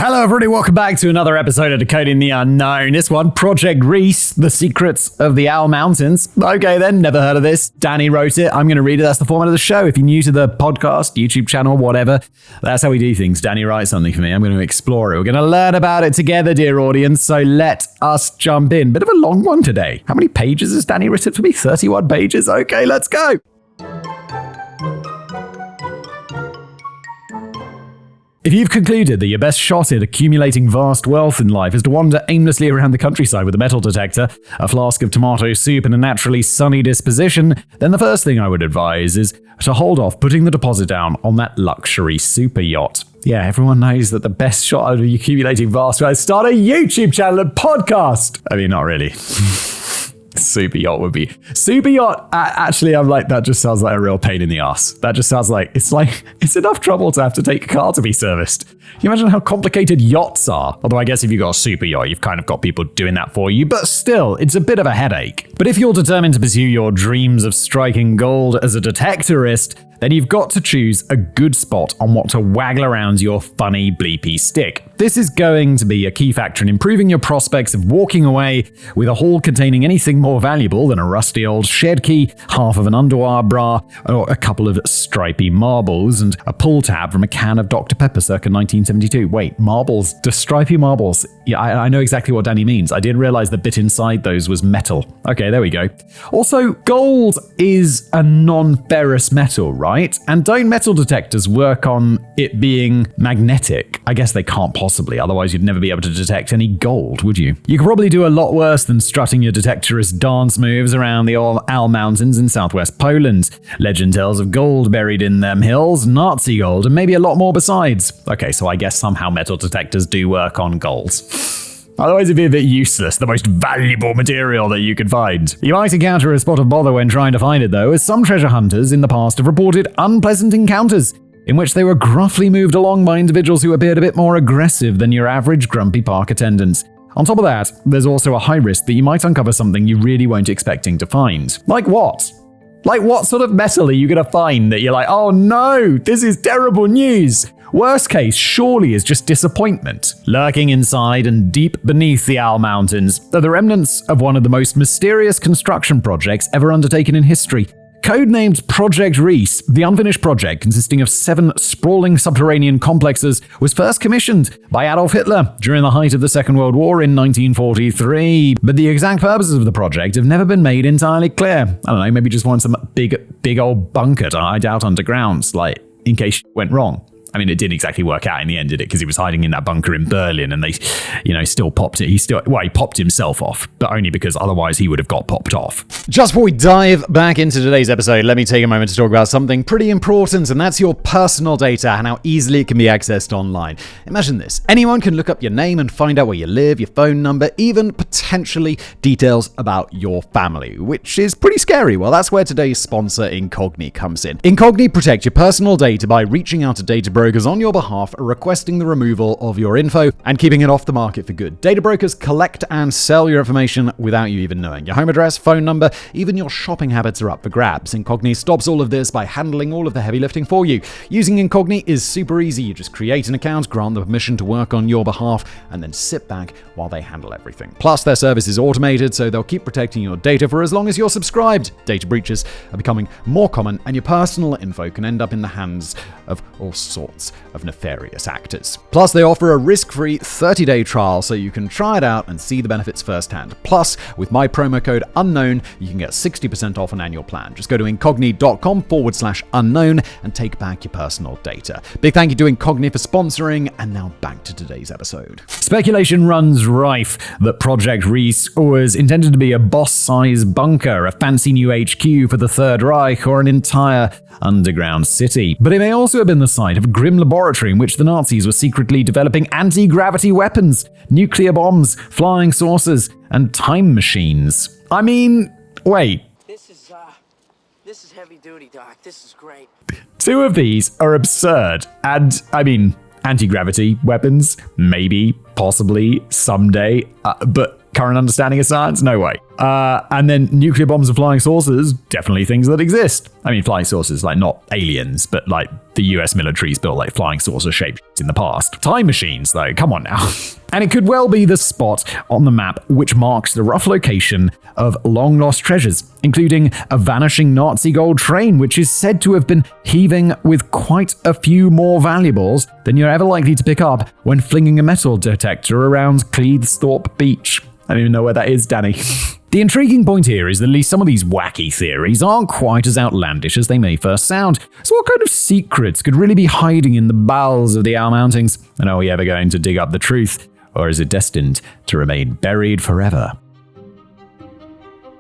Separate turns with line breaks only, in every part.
Hello everybody, welcome back to another episode of Decoding the Unknown. This one, Project Riese, The Secrets of the Owl Mountains. Okay then, never heard of this. Danny wrote it, I'm going to read it, that's the format of the show. If you're new to the podcast, YouTube channel, whatever, that's how we do things. Danny writes something for me, I'm going to explore it. We're going to learn about it together, dear audience, so let us jump in. Bit of a long one today. How many pages has Danny written for me? 31 pages? Okay, let's go. If you've concluded that your best shot at accumulating vast wealth in life is to wander aimlessly around the countryside with a metal detector, a flask of tomato soup, and a naturally sunny disposition, then the first thing I would advise is to hold off putting the deposit down on that luxury super yacht. Yeah, everyone knows that the best shot at accumulating vast wealth is start a YouTube channel and podcast. I mean, not really. Super yacht would be. Super yacht, actually, I'm like, that just sounds like a real pain in the ass. That just sounds like it's enough trouble to have to take a car to be serviced. Can you imagine how complicated yachts are? Although I guess if you've got a super yacht, you've kind of got people doing that for you, but still, it's a bit of a headache. But if you're determined to pursue your dreams of striking gold as a detectorist, then you've got to choose a good spot on what to waggle around your funny bleepy stick. This is going to be a key factor in improving your prospects of walking away with a haul containing anything more valuable than a rusty old shed key, half of an underwear bra, or a couple of stripy marbles, and a pull tab from a can of Dr. Pepper circa 1972. Wait, marbles? Do stripy marbles? Yeah, I know exactly what Danny means. I didn't realize the bit inside those was metal. Okay, there we go. Also, gold is a non-ferrous metal, right? And don't metal detectors work on it being magnetic? I guess they can't possibly, otherwise you'd never be able to detect any gold, would you? You could probably do a lot worse than strutting your detectorist dance moves around the Owl Mountains in southwest Poland. Legend tells of gold buried in them hills, Nazi gold, and maybe a lot more besides. Okay, so I guess somehow metal detectors do work on gold. Otherwise it'd be a bit useless, the most valuable material that you could find. You might encounter a spot of bother when trying to find it though, as some treasure hunters in the past have reported unpleasant encounters in which they were gruffly moved along by individuals who appeared a bit more aggressive than your average grumpy park attendants. On top of that, there's also a high risk that you might uncover something you really weren't expecting to find. Like what? Like what sort of metal are you going to find that you're like, oh no, this is terrible news? Worst case, surely, is just disappointment. Lurking inside and deep beneath the Owl Mountains are the remnants of one of the most mysterious construction projects ever undertaken in history. Codenamed Project Riese, the unfinished project consisting of 7 sprawling subterranean complexes was first commissioned by Adolf Hitler during the height of the Second World War in 1943. But the exact purposes of the project have never been made entirely clear. I don't know, maybe just want some big old bunker to hide out underground, like in case it went wrong. I mean, it didn't exactly work out in the end, did it? Because he was hiding in that bunker in Berlin and they, still popped it. He popped himself off, but only because otherwise he would have got popped off. Just before we dive back into today's episode, let me take a moment to talk about something pretty important, and that's your personal data and how easily it can be accessed online. Imagine this. Anyone can look up your name and find out where you live, your phone number, even potentially details about your family, which is pretty scary. Well, that's where today's sponsor, Incogni, comes in. Incogni protect your personal data by reaching out to data brokers on your behalf, requesting the removal of your info and keeping it off the market for good. Data brokers collect and sell your information without you even knowing. Your home address, phone number, even your shopping habits are up for grabs. Incogni stops all of this by handling all of the heavy lifting for you. Using Incogni is super easy. You just create an account, grant them permission to work on your behalf, and then sit back while they handle everything. Plus, their service is automated, so they'll keep protecting your data for as long as you're subscribed. Data breaches are becoming more common, and your personal info can end up in the hands of all sorts of nefarious actors. Plus, they offer a risk-free 30-day trial so you can try it out and see the benefits firsthand. Plus, with my promo code UNKNOWN, you can get 60% off an annual plan. Just go to incogni.com/unknown and take back your personal data. Big thank you to Incogni for sponsoring, and now back to today's episode. Speculation runs rife that Project Riese was intended to be a boss-sized bunker, a fancy new HQ for the Third Reich, or an entire underground city. But it may also have been the site of a grim laboratory in which the Nazis were secretly developing anti-gravity weapons, nuclear bombs, flying saucers, and time machines. I mean, wait.
This is heavy duty, Doc. This is great.
2 of these are absurd. And, I mean, anti-gravity weapons, maybe, possibly, someday, but current understanding of science, no way. And then nuclear bombs and flying saucers, definitely things that exist. I mean, flying saucers, like not aliens, but like the US military's built like flying saucer shaped in the past. Time machines, though, come on now. And it could well be the spot on the map which marks the rough location of long lost treasures, including a vanishing Nazi gold train, which is said to have been heaving with quite a few more valuables than you're ever likely to pick up when flinging a metal detector around Cleethorpes Beach. I don't even know where that is, Danny. The intriguing point here is that at least some of these wacky theories aren't quite as outlandish as they may first sound. So what kind of secrets could really be hiding in the bowels of the Owl Mountains? And are we ever going to dig up the truth? Or is it destined to remain buried forever?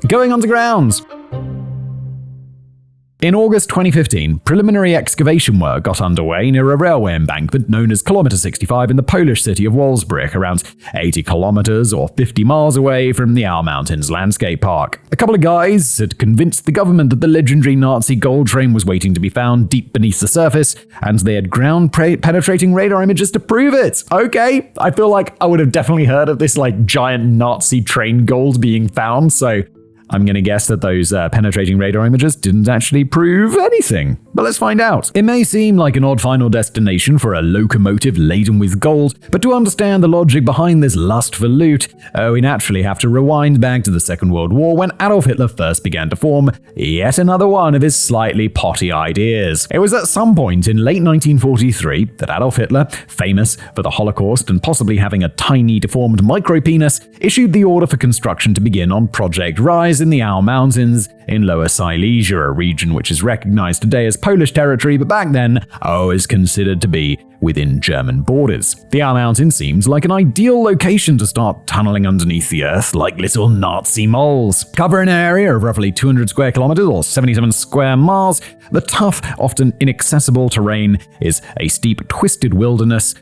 Going underground! In August 2015, preliminary excavation work got underway near a railway embankment known as Kilometre 65 in the Polish city of Wolfsburg, around 80 kilometers or 50 miles away from the Owl Mountains Landscape Park. A couple of guys had convinced the government that the legendary Nazi gold train was waiting to be found deep beneath the surface, and they had ground-penetrating radar images to prove it. Okay, I feel like I would have definitely heard of this like giant Nazi train gold being found, so I'm going to guess that those penetrating radar images didn't actually prove anything. But let's find out. It may seem like an odd final destination for a locomotive laden with gold, but to understand the logic behind this lust for loot, we naturally have to rewind back to the Second World War when Adolf Hitler first began to form yet another one of his slightly potty ideas. It was at some point in late 1943 that Adolf Hitler, famous for the Holocaust and possibly having a tiny deformed micropenis, issued the order for construction to begin on Project Riese in the Owl Mountains in Lower Silesia, a region which is recognized today as Polish territory, but back then, is considered to be within German borders. The Owl Mountains seems like an ideal location to start tunneling underneath the earth like little Nazi moles. Covering an area of roughly 200 square kilometers or 77 square miles, the tough, often inaccessible terrain is a steep, twisted wilderness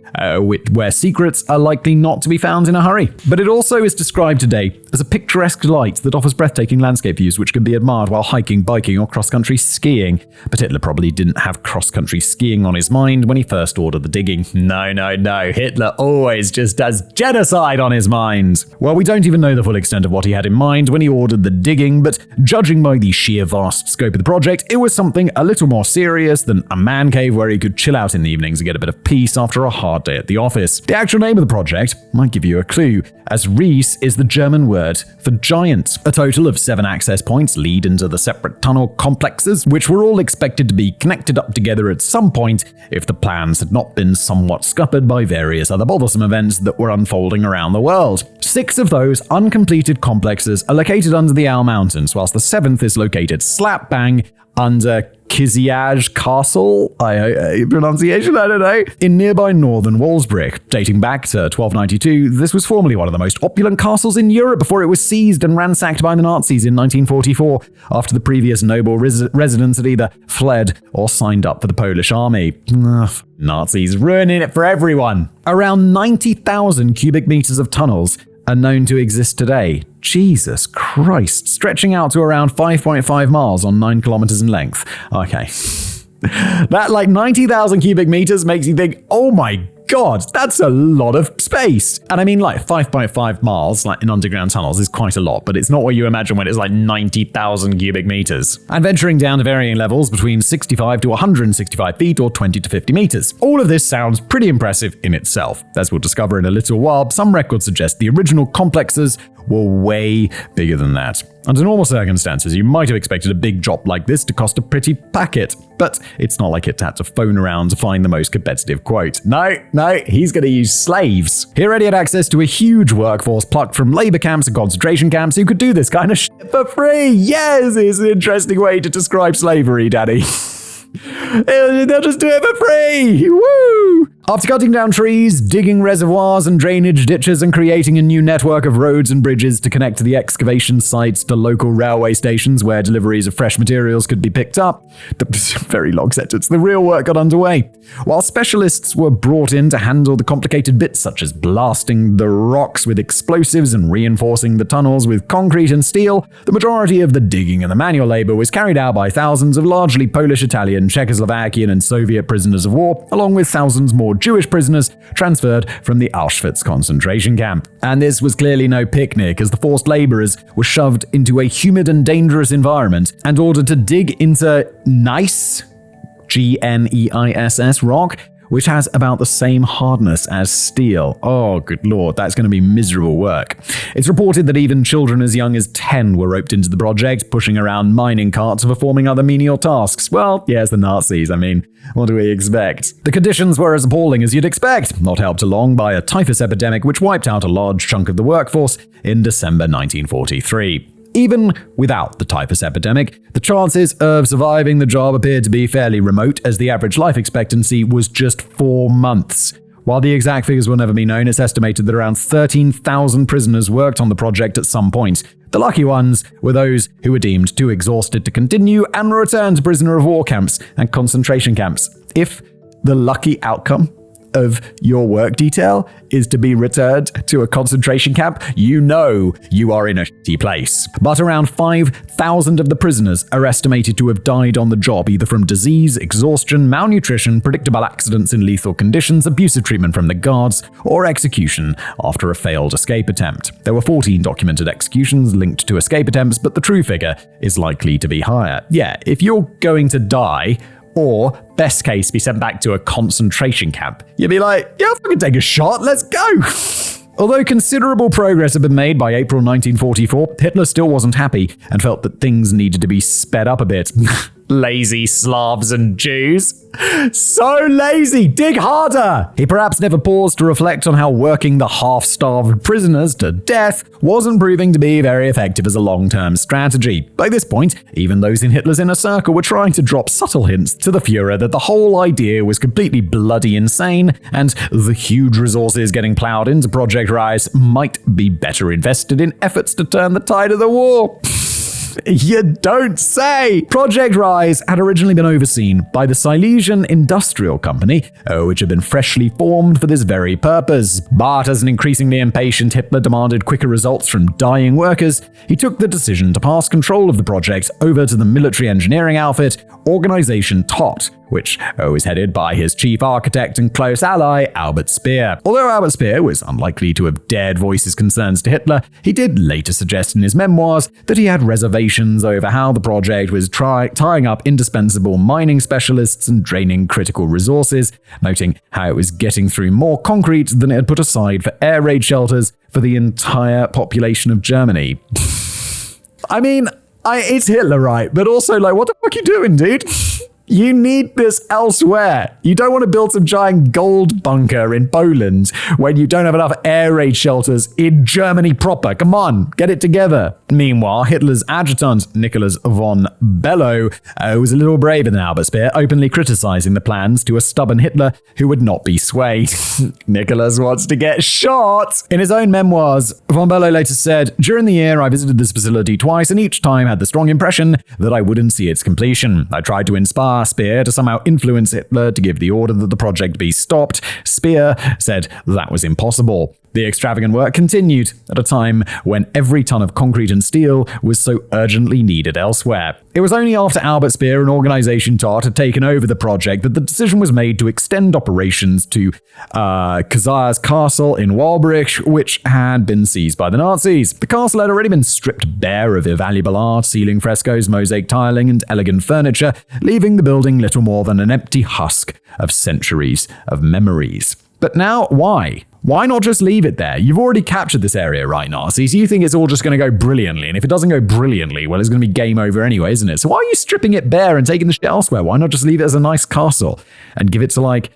where secrets are likely not to be found in a hurry. But it also is described today as a picturesque delight that offers breathtaking landscape views which can be admired while hiking, biking, or cross-country skiing. But Hitler probably didn't have cross-country skiing on his mind when he first ordered the digging. No. Hitler always just does genocide on his mind. Well, we don't even know the full extent of what he had in mind when he ordered the digging, but judging by the sheer vast scope of the project, it was something a little more serious than a man cave where he could chill out in the evenings and get a bit of peace after a hard day at the office. The actual name of the project might give you a clue, as Riese is the German word for giant. A total of 7 access points lead into the separate tunnel complexes, which were all expected to be connected up together at some point if the plans had not been somewhat scuppered by various other bothersome events that were unfolding around the world. 6 of those uncompleted complexes are located under the Owl Mountains, whilst the 7th is located slap bang under Kiziaj Castle, pronunciation, I don't know, in nearby northern Wolfsburg. Dating back to 1292, this was formerly one of the most opulent castles in Europe before it was seized and ransacked by the Nazis in 1944, after the previous noble residents had either fled or signed up for the Polish army. Ugh, Nazis ruining it for everyone. Around 90,000 cubic meters of tunnels are known to exist today. Jesus Christ, stretching out to around 5.5 miles on 9 kilometers in length. Okay. That like 90,000 cubic meters makes you think, oh my God, that's a lot of space. And I mean, like 5.5 miles like in underground tunnels is quite a lot, but it's not what you imagine when it's like 90,000 cubic meters. And venturing down to varying levels between 65 to 165 feet or 20 to 50 meters. All of this sounds pretty impressive in itself. As we'll discover in a little while, some records suggest the original complexes were way bigger than that. Under normal circumstances, you might have expected a big job like this to cost a pretty packet, but it's not like it had to phone around to find the most competitive quote. No, he's going to use slaves. He already had access to a huge workforce plucked from labor camps and concentration camps who could do this kind of shit for free. Yes, it's an interesting way to describe slavery, Daddy. They'll just do it for free! Woo! After cutting down trees, digging reservoirs and drainage ditches, and creating a new network of roads and bridges to connect the excavation sites to local railway stations where deliveries of fresh materials could be picked up, very long sentence, the real work got underway. While specialists were brought in to handle the complicated bits such as blasting the rocks with explosives and reinforcing the tunnels with concrete and steel, the majority of the digging and the manual labor was carried out by thousands of largely Polish, Italian, Czechoslovakian, and Soviet prisoners of war, along with thousands more more Jewish prisoners transferred from the Auschwitz concentration camp. And this was clearly no picnic, as the forced laborers were shoved into a humid and dangerous environment and ordered to dig into gneiss, Gneiss rock, which has about the same hardness as steel. Oh, good lord, that's going to be miserable work. It's reported that even children as young as 10 were roped into the project, pushing around mining carts or performing other menial tasks. Well, yes, the Nazis, I mean, what do we expect? The conditions were as appalling as you'd expect, not helped along by a typhus epidemic which wiped out a large chunk of the workforce in December 1943. Even without the typhus epidemic, the chances of surviving the job appeared to be fairly remote, as the average life expectancy was just 4 months. While the exact figures will never be known, it's estimated that around 13,000 prisoners worked on the project at some point. The lucky ones were those who were deemed too exhausted to continue and were returned to prisoner of war camps and concentration camps. If the lucky outcome of your work detail is to be returned to a concentration camp, you know you are in a shitty place. But around 5,000 of the prisoners are estimated to have died on the job, either from disease, exhaustion, malnutrition, predictable accidents in lethal conditions, abusive treatment from the guards, or execution after a failed escape attempt. There were 14 documented executions linked to escape attempts, but the true figure is likely to be higher. Yeah, if you're going to die, or, best case, be sent back to a concentration camp, you'd be like, yeah, I'll fucking take a shot, let's go! Although considerable progress had been made by April 1944, Hitler still wasn't happy and felt that things needed to be sped up a bit. Lazy Slavs and Jews. So lazy, dig harder! He perhaps never paused to reflect on how working the half-starved prisoners to death wasn't proving to be very effective as a long-term strategy. By this point, even those in Hitler's inner circle were trying to drop subtle hints to the Fuhrer that the whole idea was completely bloody insane, and the huge resources getting plowed into Project Riese might be better invested in efforts to turn the tide of the war. You don't say! Project Riese had originally been overseen by the Silesian Industrial Company, which had been freshly formed for this very purpose. But as an increasingly impatient Hitler demanded quicker results from dying workers, he took the decision to pass control of the project over to the military engineering outfit, Organization Tot, which was headed by his chief architect and close ally, Albert Speer. Although Albert Speer was unlikely to have dared voice his concerns to Hitler, he did later suggest in his memoirs that he had reservations over how the project was tying up indispensable mining specialists and draining critical resources, noting how it was getting through more concrete than it had put aside for air raid shelters for the entire population of Germany. I mean, it's Hitler, right? But also, like, what the fuck are you doing, dude? You need this elsewhere. You don't want to build some giant gold bunker in Poland when you don't have enough air raid shelters in Germany proper. Come on, get it together. Meanwhile, Hitler's adjutant, Nicholas von Below, was a little braver than Albert Speer, openly criticizing the plans to a stubborn Hitler who would not be swayed. Nicholas wants to get shot. In his own memoirs, von Below later said, "During the year, I visited this facility twice, and each time had the strong impression that I wouldn't see its completion. I tried to inspire Speer to somehow influence Hitler to give the order that the project be stopped. Speer said that was impossible. The extravagant work continued at a time when every ton of concrete and steel was so urgently needed elsewhere. It was only after Albert Speer and Organization Tot had taken over the project that the decision was made to extend operations to Kazar's castle in Walbrich, which had been seized by the Nazis. The castle had already been stripped bare of valuable art, ceiling frescoes, mosaic tiling, and elegant furniture, leaving the building little more than an empty husk of centuries of memories. But now, why? Why not just leave it there? You've already captured this area, right, Nazis? You think it's all just going to go brilliantly, and if it doesn't go brilliantly, well, it's going to be game over anyway, isn't it? So why are you stripping it bare and taking the shit elsewhere? Why not just leave it as a nice castle and give it to, like,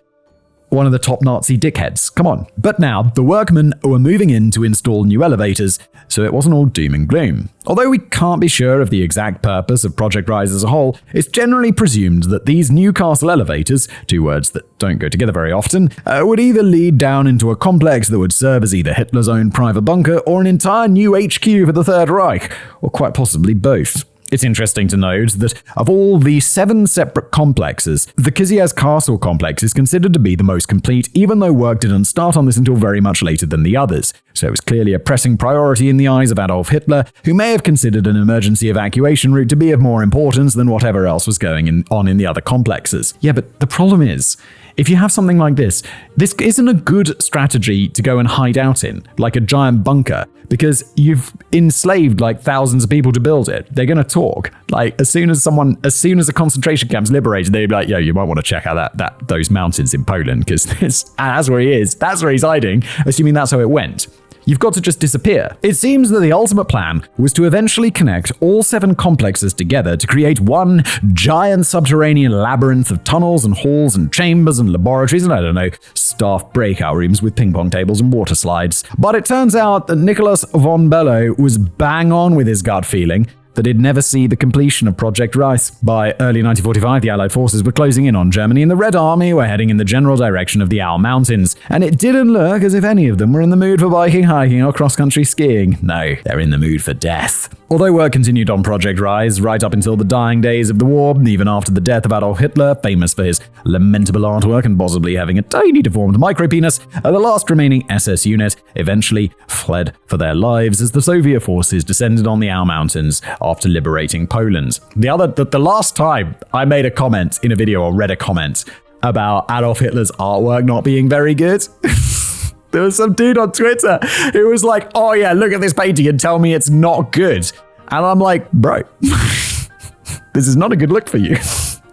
one of the top Nazi dickheads? Come on. But now, the workmen were moving in to install new elevators, so it wasn't all doom and gloom. Although we can't be sure of the exact purpose of Project Riese as a whole, it's generally presumed that these new castle elevators, two words that don't go together very often, would either lead down into a complex that would serve as either Hitler's own private bunker or an entire new HQ for the Third Reich, or quite possibly both. It's interesting to note that of all the 7 separate complexes, the Kizil's Castle complex is considered to be the most complete, even though work didn't start on this until very much later than the others. So it was clearly a pressing priority in the eyes of Adolf Hitler, who may have considered an emergency evacuation route to be of more importance than whatever else was going on in the other complexes. Yeah, but the problem is if you have something like this isn't a good strategy to go and hide out in, like a giant bunker, because you've enslaved like thousands of people to build it. They're going to talk. Like as soon as a concentration camp's liberated, they'd be like, yo, you might want to check out those mountains in Poland, because that's where he is. That's where he's hiding, assuming that's how it went. You've got to just disappear. It seems that the ultimate plan was to eventually connect all 7 complexes together to create one giant subterranean labyrinth of tunnels and halls and chambers and laboratories and, I don't know, staff breakout rooms with ping pong tables and water slides. But it turns out that Nicholas von Bello was bang on with his gut feeling that he'd never see the completion of Project Riese. By early 1945, the Allied forces were closing in on Germany, and the Red Army were heading in the general direction of the Owl Mountains. And it didn't look as if any of them were in the mood for biking, hiking, or cross-country skiing. No, they're in the mood for death. Although work continued on Project Riese right up until the dying days of the war, even after the death of Adolf Hitler, famous for his lamentable artwork and possibly having a tiny deformed micropenis, the last remaining SS unit eventually fled for their lives as the Soviet forces descended on the Owl Mountains after liberating Poland. The last time I made a comment in a video or read a comment about Adolf Hitler's artwork not being very good, there was some dude on Twitter who was like, oh yeah, look at this painting and tell me it's not good. And I'm like, bro, this is not a good look for you.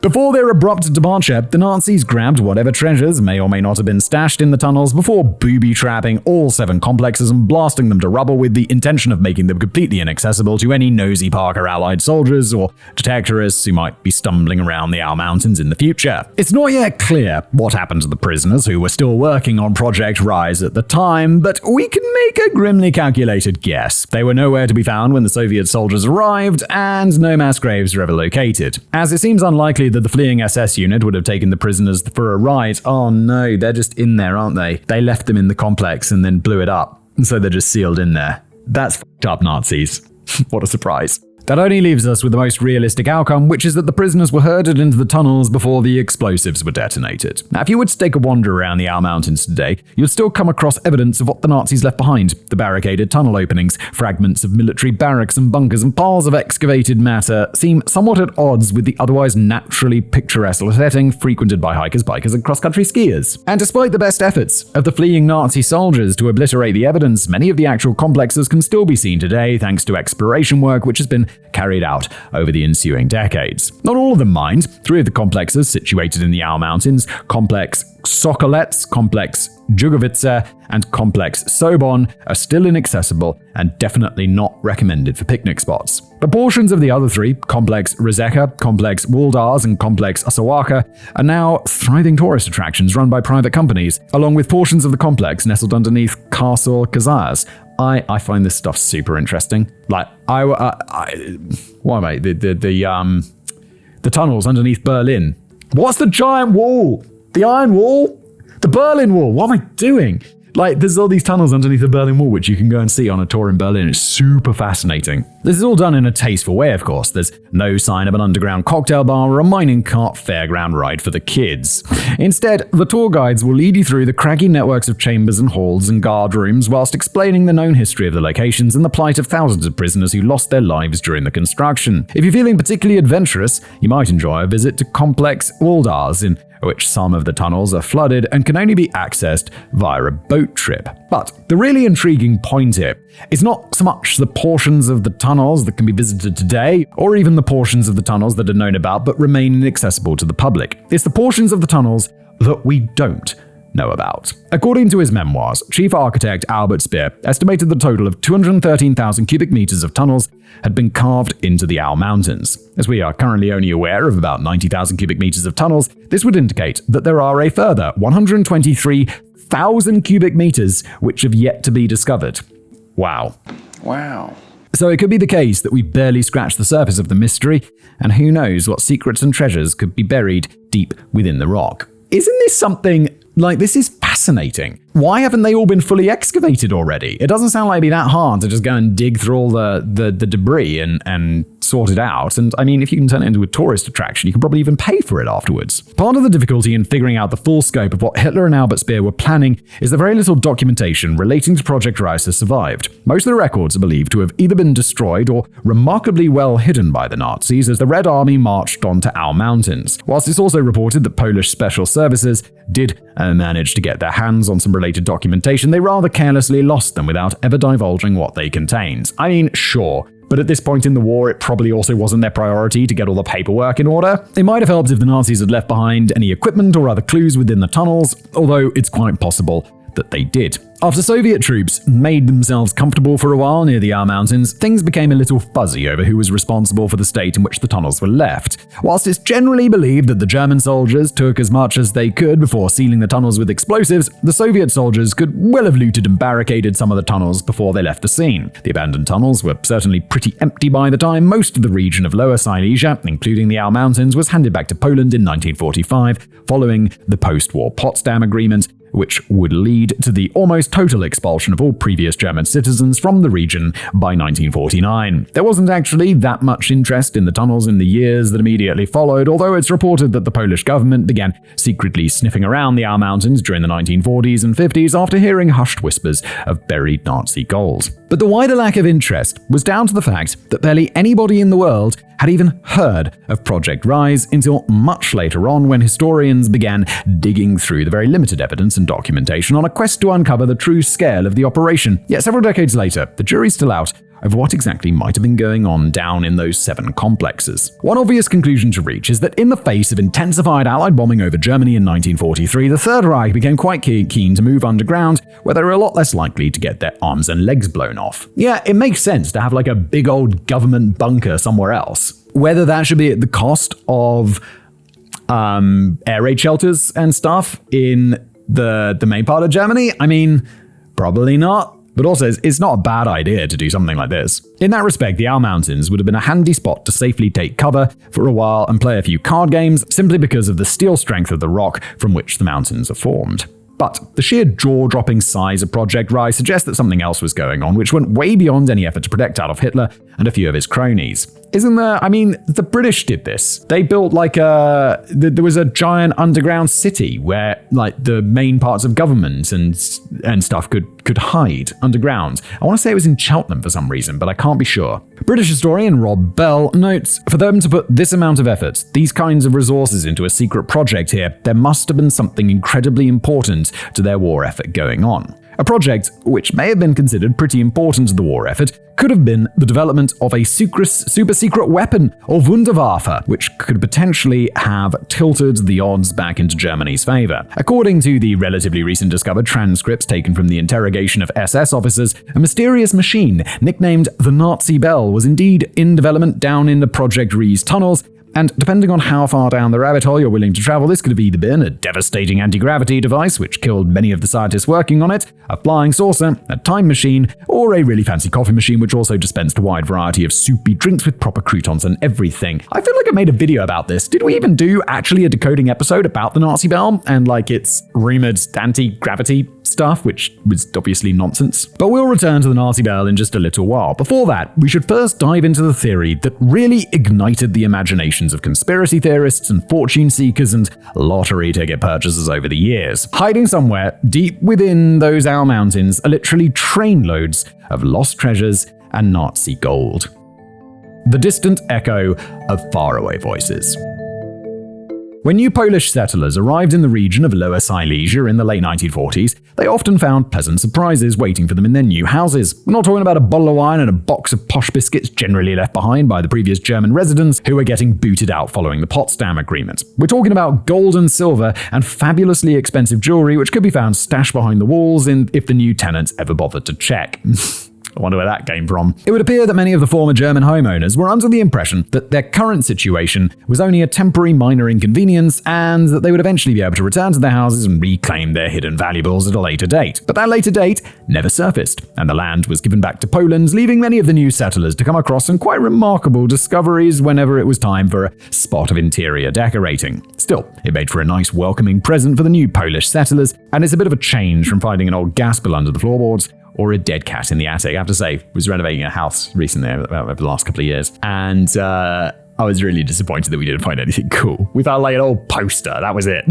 Before their abrupt departure, the Nazis grabbed whatever treasures may or may not have been stashed in the tunnels before booby-trapping all 7 complexes and blasting them to rubble with the intention of making them completely inaccessible to any nosy Parker Allied soldiers or detectorists who might be stumbling around the Owl Mountains in the future. It's not yet clear what happened to the prisoners who were still working on Project Riese at the time, but we can make a grimly calculated guess. They were nowhere to be found when the Soviet soldiers arrived, and no mass graves were ever located. As it seems unlikely that the fleeing SS unit would have taken the prisoners for a ride. Oh no, they're just in there, aren't they? They left them in the complex and then blew it up, and so they're just sealed in there. That's f***ed up, Nazis. What a surprise. That only leaves us with the most realistic outcome, which is that the prisoners were herded into the tunnels before the explosives were detonated. Now, if you were to take a wander around the Owl Mountains today, you'd still come across evidence of what the Nazis left behind. The barricaded tunnel openings, fragments of military barracks and bunkers, and piles of excavated matter seem somewhat at odds with the otherwise naturally picturesque setting frequented by hikers, bikers, and cross-country skiers. And despite the best efforts of the fleeing Nazi soldiers to obliterate the evidence, many of the actual complexes can still be seen today thanks to exploration work which has been carried out over the ensuing decades. Not all of them, mind. 3 of the complexes situated in the Owl Mountains, Complex Sokolets, Complex Jugovice, and Complex Sobon, are still inaccessible and definitely not recommended for picnic spots. But portions of the other 3, Complex Rizeka, Complex Waldars, and Complex Asawaka, are now thriving tourist attractions run by private companies, along with portions of the complex nestled underneath Castle Kazaz. I find this stuff super interesting. Like, the tunnels underneath Berlin. What's the giant wall? The Iron Wall? The Berlin Wall? What am I doing? Like, there's all these tunnels underneath the Berlin Wall, which you can go and see on a tour in Berlin. It's super fascinating. This is all done in a tasteful way, of course. There's no sign of an underground cocktail bar or a mining cart fairground ride for the kids. Instead, the tour guides will lead you through the craggy networks of chambers and halls and guard rooms whilst explaining the known history of the locations and the plight of thousands of prisoners who lost their lives during the construction. If you're feeling particularly adventurous, you might enjoy a visit to Complex Waldars, in which some of the tunnels are flooded and can only be accessed via a boat trip. But the really intriguing point here is not so much the portions of the tunnels that can be visited today, or even the portions of the tunnels that are known about but remain inaccessible to the public. It's the portions of the tunnels that we don't know about. According to his memoirs, Chief Architect Albert Speer estimated the total of 213,000 cubic meters of tunnels had been carved into the Owl Mountains. As we are currently only aware of about 90,000 cubic meters of tunnels, this would indicate that there are a further 123,000 cubic meters which have yet to be discovered. Wow. So it could be the case that we barely scratched the surface of the mystery, and who knows what secrets and treasures could be buried deep within the rock. Isn't this something like, this is fascinating. Why haven't they all been fully excavated already? It doesn't sound like it'd be that hard to just go and dig through all the debris and sorted out, and I mean, if you can turn it into a tourist attraction, you can probably even pay for it afterwards. Part of the difficulty in figuring out the full scope of what Hitler and Albert Speer were planning is that very little documentation relating to Project Riese has survived. Most of the records are believed to have either been destroyed or remarkably well hidden by the Nazis as the Red Army marched on to Our Mountains. Whilst it's also reported that Polish special services did manage to get their hands on some related documentation, they rather carelessly lost them without ever divulging what they contained. I mean, sure, but at this point in the war, it probably also wasn't their priority to get all the paperwork in order. It might have helped if the Nazis had left behind any equipment or other clues within the tunnels, although it's quite possible that they did. After Soviet troops made themselves comfortable for a while near the Our Mountains, things became a little fuzzy over who was responsible for the state in which the tunnels were left. Whilst it's generally believed that the German soldiers took as much as they could before sealing the tunnels with explosives, the Soviet soldiers could well have looted and barricaded some of the tunnels before they left the scene. The abandoned tunnels were certainly pretty empty by the time most of the region of Lower Silesia, including the Our Mountains, was handed back to Poland in 1945, following the post-war Potsdam Agreement, which would lead to the almost total expulsion of all previous German citizens from the region by 1949. There wasn't actually that much interest in the tunnels in the years that immediately followed, although it's reported that the Polish government began secretly sniffing around the Our Mountains during the 1940s and 50s after hearing hushed whispers of buried Nazi gold. But the wider lack of interest was down to the fact that barely anybody in the world had even heard of Project Riese until much later on, when historians began digging through the very limited evidence and documentation on a quest to uncover the true scale of the operation. Yet several decades later, the jury's still out over what exactly might have been going on down in those 7 complexes. One obvious conclusion to reach is that in the face of intensified Allied bombing over Germany in 1943, the Third Reich became quite keen to move underground, where they were a lot less likely to get their arms and legs blown off. Yeah, it makes sense to have like a big old government bunker somewhere else. Whether that should be at the cost of air raid shelters and stuff in the main part of Germany, I mean, probably not. But also, it's not a bad idea to do something like this. In that respect, the Our Mountains would have been a handy spot to safely take cover for a while and play a few card games, simply because of the steel strength of the rock from which the mountains are formed. But the sheer jaw-dropping size of Project Riese suggests that something else was going on, which went way beyond any effort to protect Adolf Hitler and a few of his cronies. Isn't there? I mean, the British did this. They built there was a giant underground city where like the main parts of government and stuff could hide underground. I want to say it was in Cheltenham for some reason, but I can't be sure. British historian Rob Bell notes, for them to put this amount of effort, these kinds of resources into a secret project here, there must have been something incredibly important to their war effort going on. A project, which may have been considered pretty important to the war effort, could have been the development of a super-secret weapon, or Wunderwaffe, which could potentially have tilted the odds back into Germany's favor. According to the relatively recent discovered transcripts taken from the interrogation of SS officers, a mysterious machine, nicknamed the Nazi Bell, was indeed in development down in the Project Riese tunnels, and depending on how far down the rabbit hole you're willing to travel, this could have either been a devastating anti-gravity device which killed many of the scientists working on it, a flying saucer, a time machine, or a really fancy coffee machine which also dispensed a wide variety of soupy drinks with proper croutons and everything. I feel like I made a video about this. Did we even do actually a decoding episode about the Nazi Bell and like its rumored anti-gravity stuff, which was obviously nonsense? But we'll return to the Nazi Bell in just a little while. Before that, we should first dive into the theory that really ignited the imaginations of conspiracy theorists and fortune seekers and lottery ticket purchasers over the years. Hiding somewhere deep within those Our Mountains are literally trainloads of lost treasures and Nazi gold. The distant echo of faraway voices. When new Polish settlers arrived in the region of Lower Silesia in the late 1940s, they often found pleasant surprises waiting for them in their new houses. We're not talking about a bottle of wine and a box of posh biscuits generally left behind by the previous German residents who were getting booted out following the Potsdam Agreement. We're talking about gold and silver and fabulously expensive jewelry which could be found stashed behind the walls if the new tenants ever bothered to check. I wonder where that came from. It would appear that many of the former German homeowners were under the impression that their current situation was only a temporary minor inconvenience and that they would eventually be able to return to their houses and reclaim their hidden valuables at a later date. But that later date never surfaced, and the land was given back to Poland, leaving many of the new settlers to come across some quite remarkable discoveries whenever it was time for a spot of interior decorating. Still, it made for a nice welcoming present for the new Polish settlers, and it's a bit of a change from finding an old gas bill under the floorboards or a dead cat in the attic. I have to say, I was renovating a house recently over the last couple of years, and I was really disappointed that we didn't find anything cool. We found like an old poster, that was it.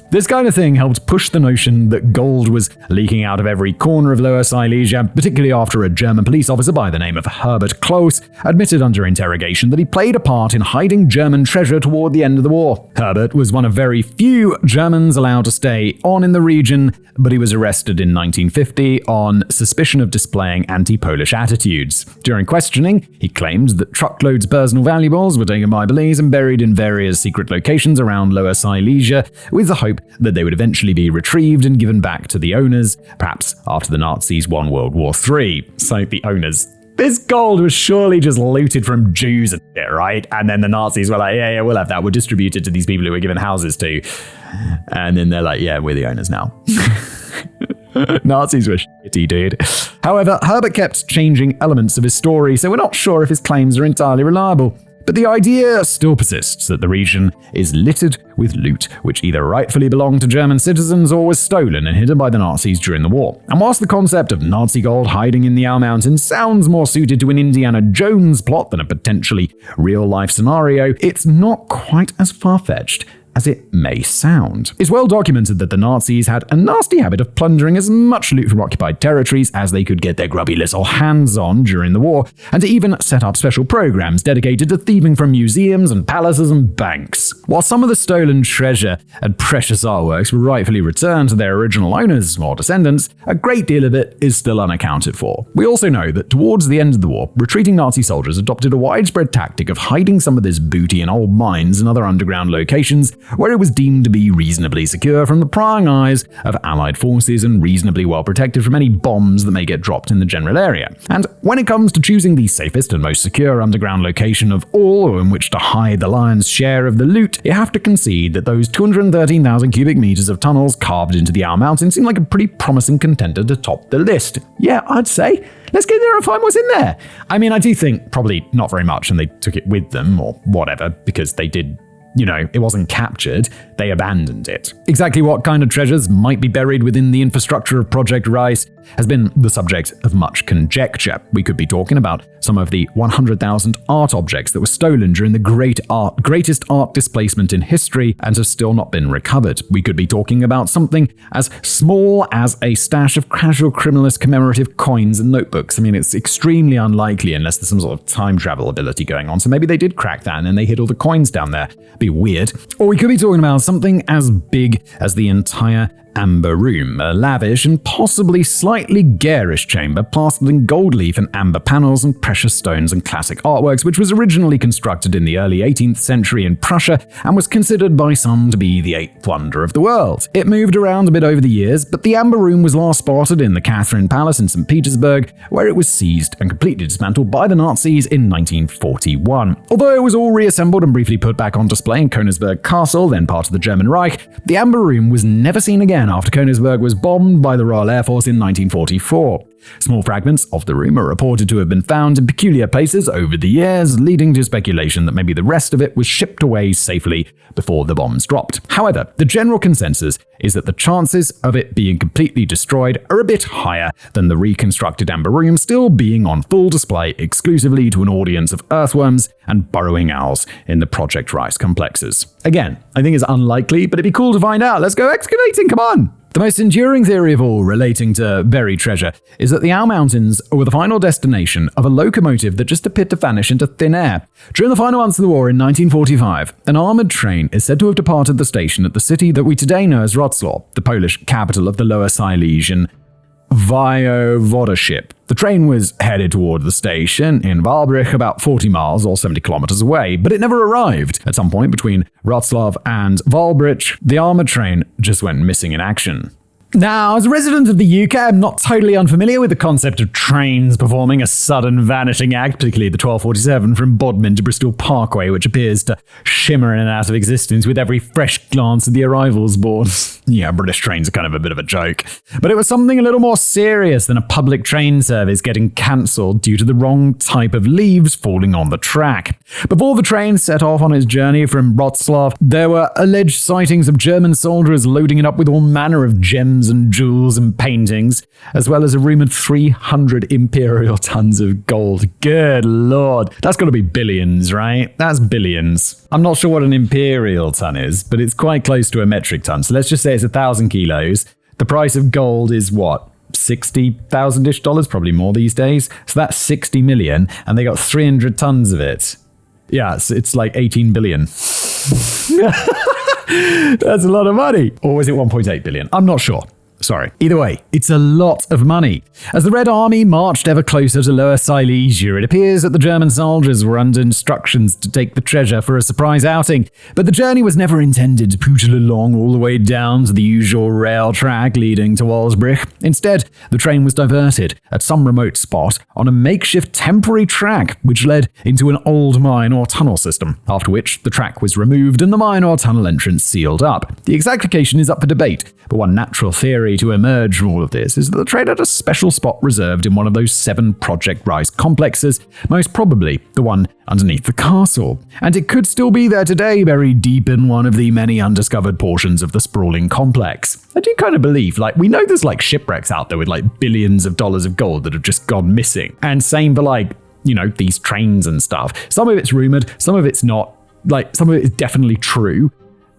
This kind of thing helped push the notion that gold was leaking out of every corner of Lower Silesia, particularly after a German police officer by the name of Herbert Kloss admitted under interrogation that he played a part in hiding German treasure toward the end of the war. Herbert was one of very few Germans allowed to stay on in the region, but he was arrested in 1950 on suspicion of displaying anti-Polish attitudes. During questioning, he claimed that truckloads of personal valuables were taken by police and buried in various secret locations around Lower Silesia, with the hope that they would eventually be retrieved and given back to the owners, perhaps after the Nazis won World War III. So the owners. This gold was surely just looted from Jews and shit, right? And then the Nazis were like, yeah, we'll have that. We'll distribute it to these people who we're giving houses to. And then they're like, yeah, we're the owners now. Nazis were shitty, dude. However, Herbert kept changing elements of his story, so we're not sure if his claims are entirely reliable. But the idea still persists that the region is littered with loot, which either rightfully belonged to German citizens or was stolen and hidden by the Nazis during the war. And whilst the concept of Nazi gold hiding in the Owl Mountains sounds more suited to an Indiana Jones plot than a potentially real-life scenario, it's not quite as far-fetched as it may sound. It's well documented that the Nazis had a nasty habit of plundering as much loot from occupied territories as they could get their grubby little hands on during the war, and to even set up special programs dedicated to thieving from museums and palaces and banks. While some of the stolen treasure and precious artworks were rightfully returned to their original owners or descendants, a great deal of it is still unaccounted for. We also know that towards the end of the war, retreating Nazi soldiers adopted a widespread tactic of hiding some of this booty in old mines and other underground locations where it was deemed to be reasonably secure from the prying eyes of Allied forces and reasonably well protected from any bombs that may get dropped in the general area. And when it comes to choosing the safest and most secure underground location of all in which to hide the lion's share of the loot, you have to concede that those 213,000 cubic meters of tunnels carved into the Owl Mountain seem like a pretty promising contender to top the list. Yeah, I'd say. Let's get there and find what's in there. I mean, I do think probably not very much, and they took it with them or whatever, because they did. It wasn't captured, they abandoned it. Exactly what kind of treasures might be buried within the infrastructure of Project Riese has been the subject of much conjecture. We could be talking about some of the 100,000 art objects that were stolen during the greatest art displacement in history and have still not been recovered. We could be talking about something as small as a stash of casual criminalist commemorative coins and notebooks. I mean, it's extremely unlikely unless there's some sort of time travel ability going on. So maybe they did crack that and then they hid all the coins down there. Be weird. Or we could be talking about something as big as the entire Amber Room, a lavish and possibly slightly garish chamber plastered in gold leaf and amber panels and precious stones and classic artworks, which was originally constructed in the early 18th century in Prussia and was considered by some to be the eighth wonder of the world. It moved around a bit over the years, but the Amber Room was last spotted in the Catherine Palace in St. Petersburg, where it was seized and completely dismantled by the Nazis in 1941. Although it was all reassembled and briefly put back on display in Königsberg Castle, then part of the German Reich, the Amber Room was never seen again after Königsberg was bombed by the Royal Air Force in 1944. Small fragments of the room are reported to have been found in peculiar places over the years, leading to speculation that maybe the rest of it was shipped away safely before the bombs dropped. However, the general consensus is that the chances of it being completely destroyed are a bit higher than the reconstructed Amber Room still being on full display exclusively to an audience of earthworms and burrowing owls in the Project Riese complexes. Again, I think it's unlikely, but it'd be cool to find out. Let's go excavating, come on! The most enduring theory of all relating to buried treasure is that the Owl Mountains were the final destination of a locomotive that just appeared to vanish into thin air. During the final months of the war in 1945, an armoured train is said to have departed the station at the city that we today know as Wrocław, the Polish capital of the Lower Silesian voivodeship. The train was headed toward the station in Wałbrzych, about 40 miles or 70 kilometers away, but it never arrived. At some point between Wrocław and Wałbrzych, the armored train just went missing in action. Now, as a resident of the UK, I'm not totally unfamiliar with the concept of trains performing a sudden vanishing act, particularly the 1247 from Bodmin to Bristol Parkway, which appears to shimmer in and out of existence with every fresh glance at the arrivals board. Yeah, British trains are kind of a bit of a joke. But it was something a little more serious than a public train service getting cancelled due to the wrong type of leaves falling on the track. Before the train set off on its journey from Wrocław, there were alleged sightings of German soldiers loading it up with all manner of gems gems and jewels and paintings, as well as a rumored 300 imperial tons of gold. Good lord. That's got to be billions, right? That's billions. I'm not sure what an imperial ton is, but it's quite close to a metric ton. So let's just say it's 1,000 kilos. The price of gold is what? $60,000-ish, probably more these days. So that's 60 million, and they got 300 tons of it. Yeah, it's like 18 billion. That's a lot of money. Or was it 1.8 billion? I'm not sure. Sorry. Either way, it's a lot of money. As the Red Army marched ever closer to Lower Silesia, it appears that the German soldiers were under instructions to take the treasure for a surprise outing. But the journey was never intended to pootle along all the way down to the usual rail track leading to Walsbrich. Instead, the train was diverted at some remote spot on a makeshift temporary track which led into an old mine or tunnel system, after which the track was removed and the mine or tunnel entrance sealed up. The exact location is up for debate, but one natural theory to emerge from all of this is that the train had a special spot reserved in one of those 7 Project Riese complexes, most probably the one underneath the castle. And it could still be there today, buried deep in one of the many undiscovered portions of the sprawling complex. I do kind of believe, we know there's shipwrecks out there with billions of dollars of gold that have just gone missing. And same for these trains and stuff. Some of it's rumored, some of it's not. Some of it is definitely true,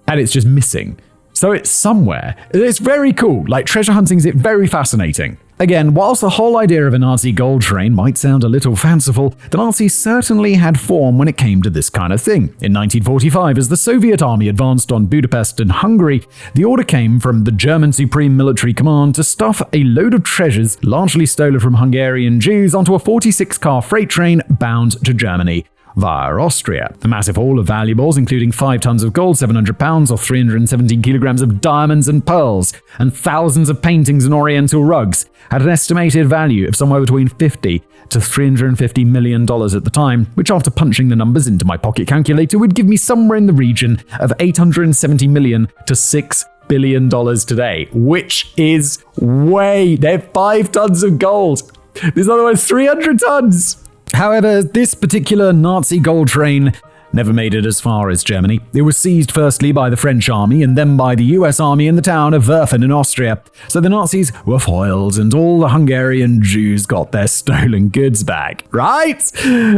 and it's just missing. So it's somewhere. It's very cool. Treasure hunting is very fascinating. Again, whilst the whole idea of a Nazi gold train might sound a little fanciful, the Nazis certainly had form when it came to this kind of thing. In 1945, as the Soviet army advanced on Budapest and Hungary, the order came from the German Supreme Military Command to stuff a load of treasures, largely stolen from Hungarian Jews, onto a 46-car freight train bound to Germany via Austria. The massive haul of valuables, including 5 tons of gold, 700 pounds or 317 kilograms of diamonds and pearls, and thousands of paintings and oriental rugs, had an estimated value of somewhere between $50 to $350 million at the time, which after punching the numbers into my pocket calculator would give me somewhere in the region of $870 million to $6 billion today, which is they're 5 tons of gold. There's otherwise 300 tons. However, this particular Nazi gold train never made it as far as Germany. It was seized firstly by the French army and then by the US army in the town of Werfen in Austria. So the Nazis were foiled and all the Hungarian Jews got their stolen goods back. Right?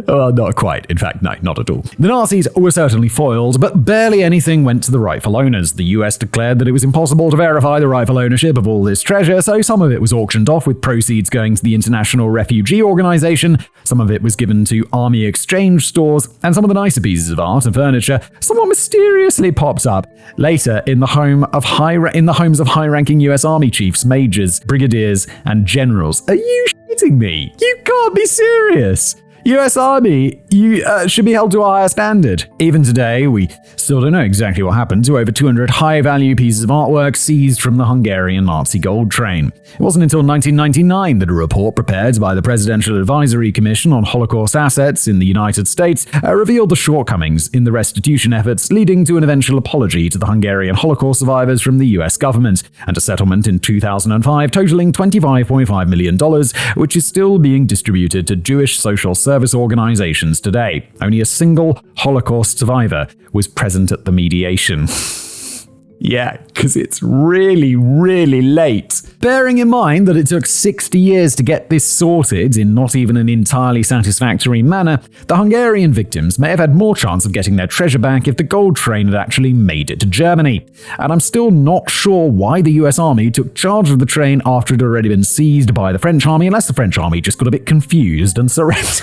Well, not quite. In fact, no, not at all. The Nazis were certainly foiled, but barely anything went to the rightful owners. The US declared that it was impossible to verify the rightful ownership of all this treasure, so some of it was auctioned off with proceeds going to the International Refugee Organization, some of it was given to army exchange stores, and some of the nicer pieces of art and furniture, someone mysteriously pops up later in the homes of high-ranking US Army chiefs, majors, brigadiers, and generals. Are you shitting me? You can't be serious. US Army, you should be held to a higher standard. Even today, we still don't know exactly what happened to over 200 high-value pieces of artwork seized from the Hungarian Nazi gold train. It wasn't until 1999 that a report prepared by the Presidential Advisory Commission on Holocaust Assets in the United States revealed the shortcomings in the restitution efforts, leading to an eventual apology to the Hungarian Holocaust survivors from the US government, and a settlement in 2005 totaling $25.5 million, which is still being distributed to Jewish social service organizations today. Only a single Holocaust survivor was present at the mediation. Yeah, because it's really, really late. Bearing in mind that it took 60 years to get this sorted in not even an entirely satisfactory manner, the Hungarian victims may have had more chance of getting their treasure back if the gold train had actually made it to Germany. And I'm still not sure why the US Army took charge of the train after it had already been seized by the French Army, unless the French Army just got a bit confused and surrendered.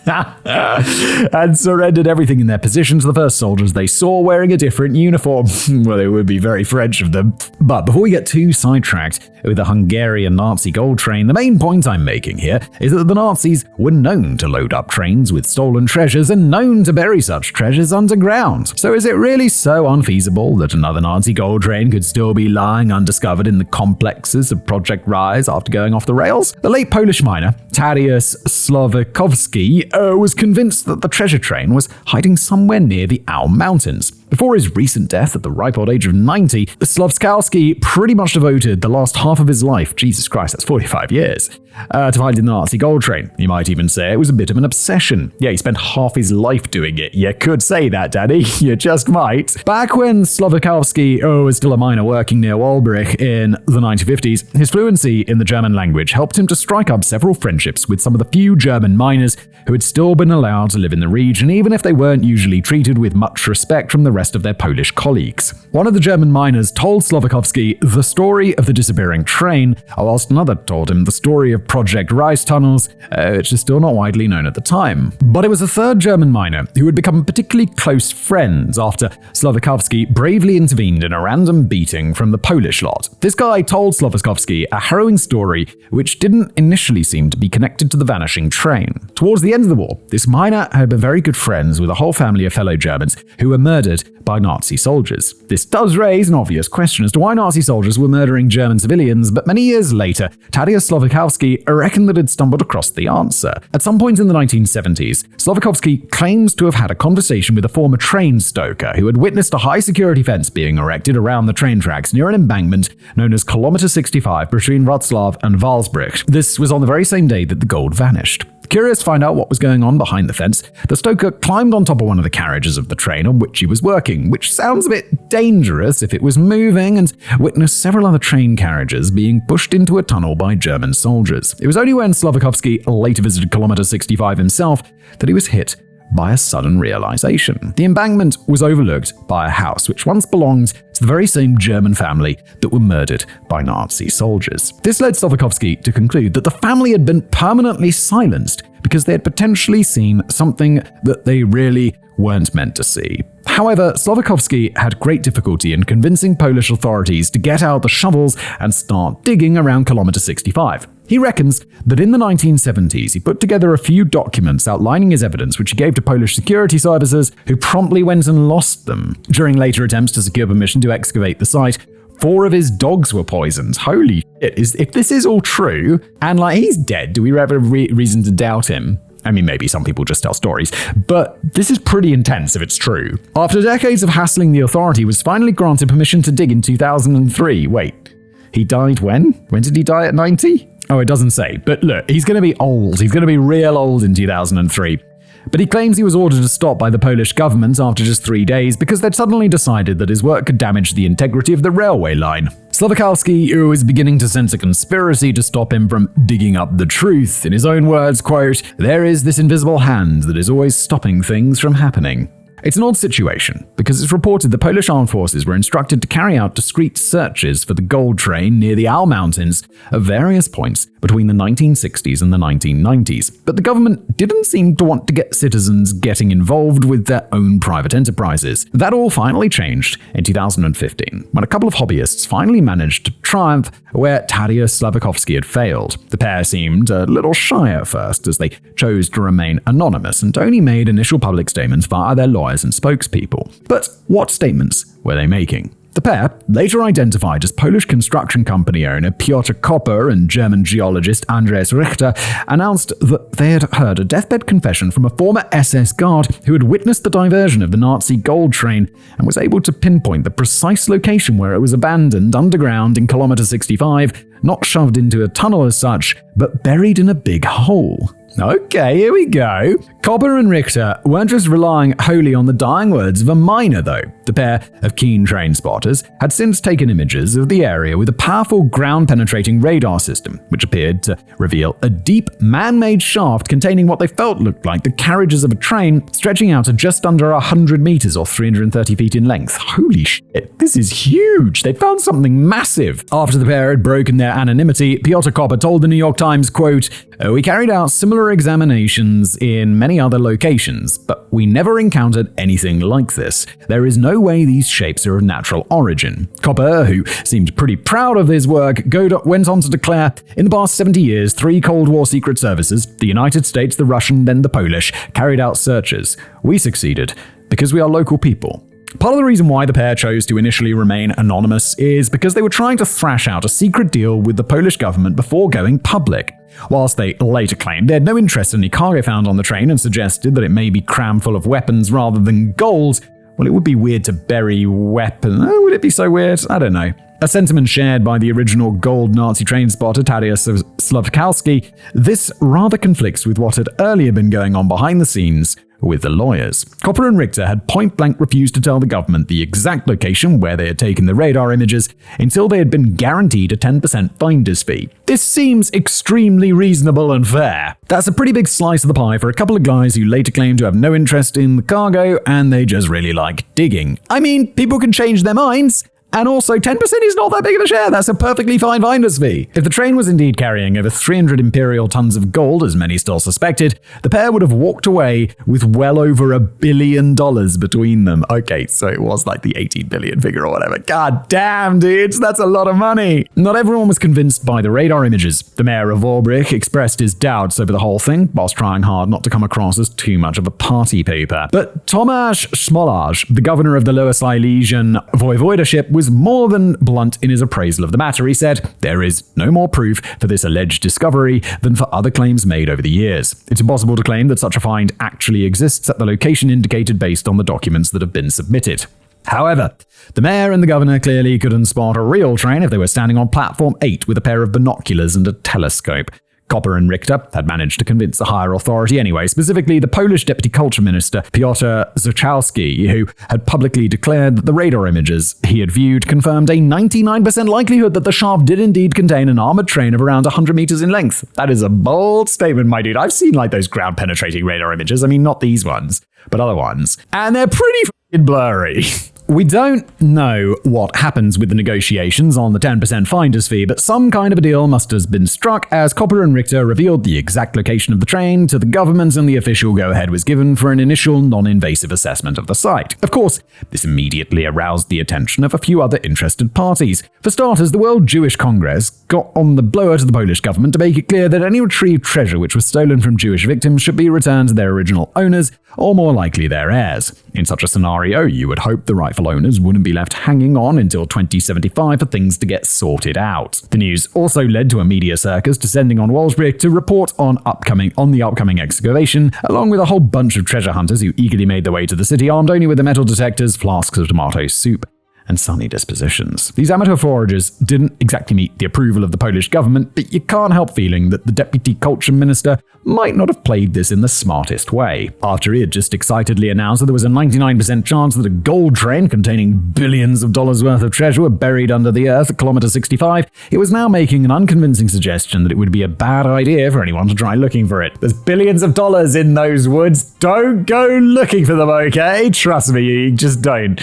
and surrendered everything in their position to the first soldiers they saw wearing a different uniform. Well, it would be very French of them. But before we get too sidetracked with the Hungarian Nazi gold train, the main point I'm making here is that the Nazis were known to load up trains with stolen treasures and known to bury such treasures underground. So is it really so unfeasible that another Nazi gold train could still be lying undiscovered in the complexes of Project Riese after going off the rails? The late Polish miner, Tadeusz Słowikowski, was convinced that the treasure train was hiding somewhere near the Owl Mountains. Before his recent death at the ripe old age of 90, Słowikowski pretty much devoted the last half of his life, Jesus Christ, that's 45 years, to finding the Nazi gold train. You might even say it was a bit of an obsession. Yeah, he spent half his life doing it. You could say that, Daddy. You just might. Back when Słowikowski was still a miner working near Walbrich in the 1950s, his fluency in the German language helped him to strike up several friendships with some of the few German miners who had still been allowed to live in the region, even if they weren't usually treated with much respect from the rest of their Polish colleagues. One of the German miners told Słowikowski the story of the disappearing train, whilst another told him the story of Project Rice tunnels, which is still not widely known at the time. But it was a third German miner who had become particularly close friends after Słowikowski bravely intervened in a random beating from the Polish lot. This guy told Słowikowski a harrowing story which didn't initially seem to be connected to the vanishing train. Towards the end of the war, this miner had been very good friends with a whole family of fellow Germans who were murdered by Nazi soldiers. This does raise an obvious question as to why Nazi soldiers were murdering German civilians, but many years later, Tadeusz Słowikowski reckoned that he'd stumbled across the answer. At some point in the 1970s, Słowikowski claims to have had a conversation with a former train stoker who had witnessed a high-security fence being erected around the train tracks near an embankment known as Kilometer 65 between Wrocław and Walsbrich. This was on the very same day that the gold vanished. Curious to find out what was going on behind the fence, the stoker climbed on top of one of the carriages of the train on which he was working, which sounds a bit dangerous if it was moving, and witnessed several other train carriages being pushed into a tunnel by German soldiers. It was only when Słowikowski later visited Kilometer 65 himself that he was hit by a sudden realization. The embankment was overlooked by a house which once belonged to the very same German family that were murdered by Nazi soldiers. This led Słowikowski to conclude that the family had been permanently silenced because they had potentially seen something that they really weren't meant to see. However, Słowikowski had great difficulty in convincing Polish authorities to get out the shovels and start digging around Kilometer 65. He reckons that in the 1970s, he put together a few documents outlining his evidence, which he gave to Polish security services, who promptly went and lost them. During later attempts to secure permission to excavate the site, 4 of his dogs were poisoned. Holy shit, if this is all true, and he's dead, do we have a reason to doubt him? I mean, maybe some people just tell stories, but this is pretty intense if it's true. After decades of hassling the authority, was finally granted permission to dig in 2003. Wait, he died when? When did he die, at 90? Oh, it doesn't say. But look, he's going to be old. He's going to be real old in 2003. But he claims he was ordered to stop by the Polish government after just 3 days because they'd suddenly decided that his work could damage the integrity of the railway line. Słowikowski was beginning to sense a conspiracy to stop him from digging up the truth. In his own words, quote, "There is this invisible hand that is always stopping things from happening." It's an odd situation, because it's reported the Polish armed forces were instructed to carry out discreet searches for the gold train near the Al Mountains at various points between the 1960s and the 1990s. But the government didn't seem to want to get citizens getting involved with their own private enterprises. That all finally changed in 2015, when a couple of hobbyists finally managed to triumph where Tadeusz Słowikowski had failed. The pair seemed a little shy at first, as they chose to remain anonymous and only made initial public statements via their lawyers and spokespeople. But what statements were they making? The pair, later identified as Polish construction company owner Piotr Koper and German geologist Andreas Richter, announced that they had heard a deathbed confession from a former SS guard who had witnessed the diversion of the Nazi gold train and was able to pinpoint the precise location where it was abandoned underground in Kilometer 65, not shoved into a tunnel as such, but buried in a big hole. Okay, here we go. Koper and Richter weren't just relying wholly on the dying words of a miner, though. The pair of keen train spotters had since taken images of the area with a powerful ground-penetrating radar system, which appeared to reveal a deep, man-made shaft containing what they felt looked like the carriages of a train, stretching out to just under 100 meters or 330 feet in length. Holy shit, this is huge! They found something massive. After the pair had broken their anonymity, Piotr Koper told the New York Times, quote, "We carried out similar examinations in many other locations, but we never encountered anything like this. There is no way these shapes are of natural origin." Koper, who seemed pretty proud of his work, went on to declare, "In the past 70 years, 3 Cold War secret services, the United States, the Russian, then the Polish, carried out searches. We succeeded because we are local people." Part of the reason why the pair chose to initially remain anonymous is because they were trying to thrash out a secret deal with the Polish government before going public. Whilst they later claimed they had no interest in any cargo found on the train and suggested that it may be crammed full of weapons rather than gold, Well, it would be weird to bury weapons. Would it be so weird? I don't know. A sentiment shared by the original gold Nazi train spotter Tadeusz Słowikowski, this rather conflicts with what had earlier been going on behind the scenes with the lawyers. Copper and Richter had point-blank refused to tell the government the exact location where they had taken the radar images until they had been guaranteed a 10% finder's fee. This seems extremely reasonable and fair. That's a pretty big slice of the pie for a couple of guys who later claim to have no interest in the cargo and they just really like digging. I mean, people can change their minds. And also, 10% is not that big of a share. That's a perfectly fine finder's fee. If the train was indeed carrying over 300 imperial tons of gold, as many still suspected, the pair would have walked away with well over $1 billion between them. Okay, so it was like the 18 billion figure or whatever. God damn, dudes, that's a lot of money. Not everyone was convinced by the radar images. The mayor of Vorbrich expressed his doubts over the whole thing, whilst trying hard not to come across as too much of a party pooper. But Tomasz Smolarz, the governor of the Lower Silesian voivodeship, was more than blunt in his appraisal of the matter. He said, "There is no more proof for this alleged discovery than for other claims made over the years. It's impossible to claim that such a find actually exists at the location indicated based on the documents that have been submitted." However, the mayor and the governor clearly couldn't spot a real train if they were standing on platform 8 with a pair of binoculars and a telescope. Copper and Richter had managed to convince the higher authority anyway, specifically the Polish Deputy Culture Minister Piotr Zukowski, who had publicly declared that the radar images he had viewed confirmed a 99% likelihood that the shaft did indeed contain an armored train of around 100 meters in length. That is a bold statement, my dude. I've seen like those ground-penetrating radar images. I mean, not these ones, but other ones. And they're pretty f***ing blurry. We don't know what happens with the negotiations on the 10% finder's fee, but some kind of a deal must have been struck as Copper and Richter revealed the exact location of the train to the government and the official go-ahead was given for an initial non-invasive assessment of the site. Of course, this immediately aroused the attention of a few other interested parties. For starters, the World Jewish Congress got on the blower to the Polish government to make it clear that any retrieved treasure which was stolen from Jewish victims should be returned to their original owners, or more likely their heirs. In such a scenario, you would hope the rightful owners wouldn't be left hanging on until 2075 for things to get sorted out. The news also led to a media circus descending on Wolfsburg to report on the upcoming excavation, along with a whole bunch of treasure hunters who eagerly made their way to the city armed only with the metal detectors, flasks of tomato soup, and sunny dispositions. These amateur foragers didn't exactly meet the approval of the Polish government, but you can't help feeling that the Deputy Culture Minister might not have played this in the smartest way. After he had just excitedly announced that there was a 99% chance that a gold train containing billions of dollars worth of treasure were buried under the earth at kilometer 65, it was now making an unconvincing suggestion that it would be a bad idea for anyone to try looking for it. There's billions of dollars in those woods. Don't go looking for them, okay? Trust me, you just don't.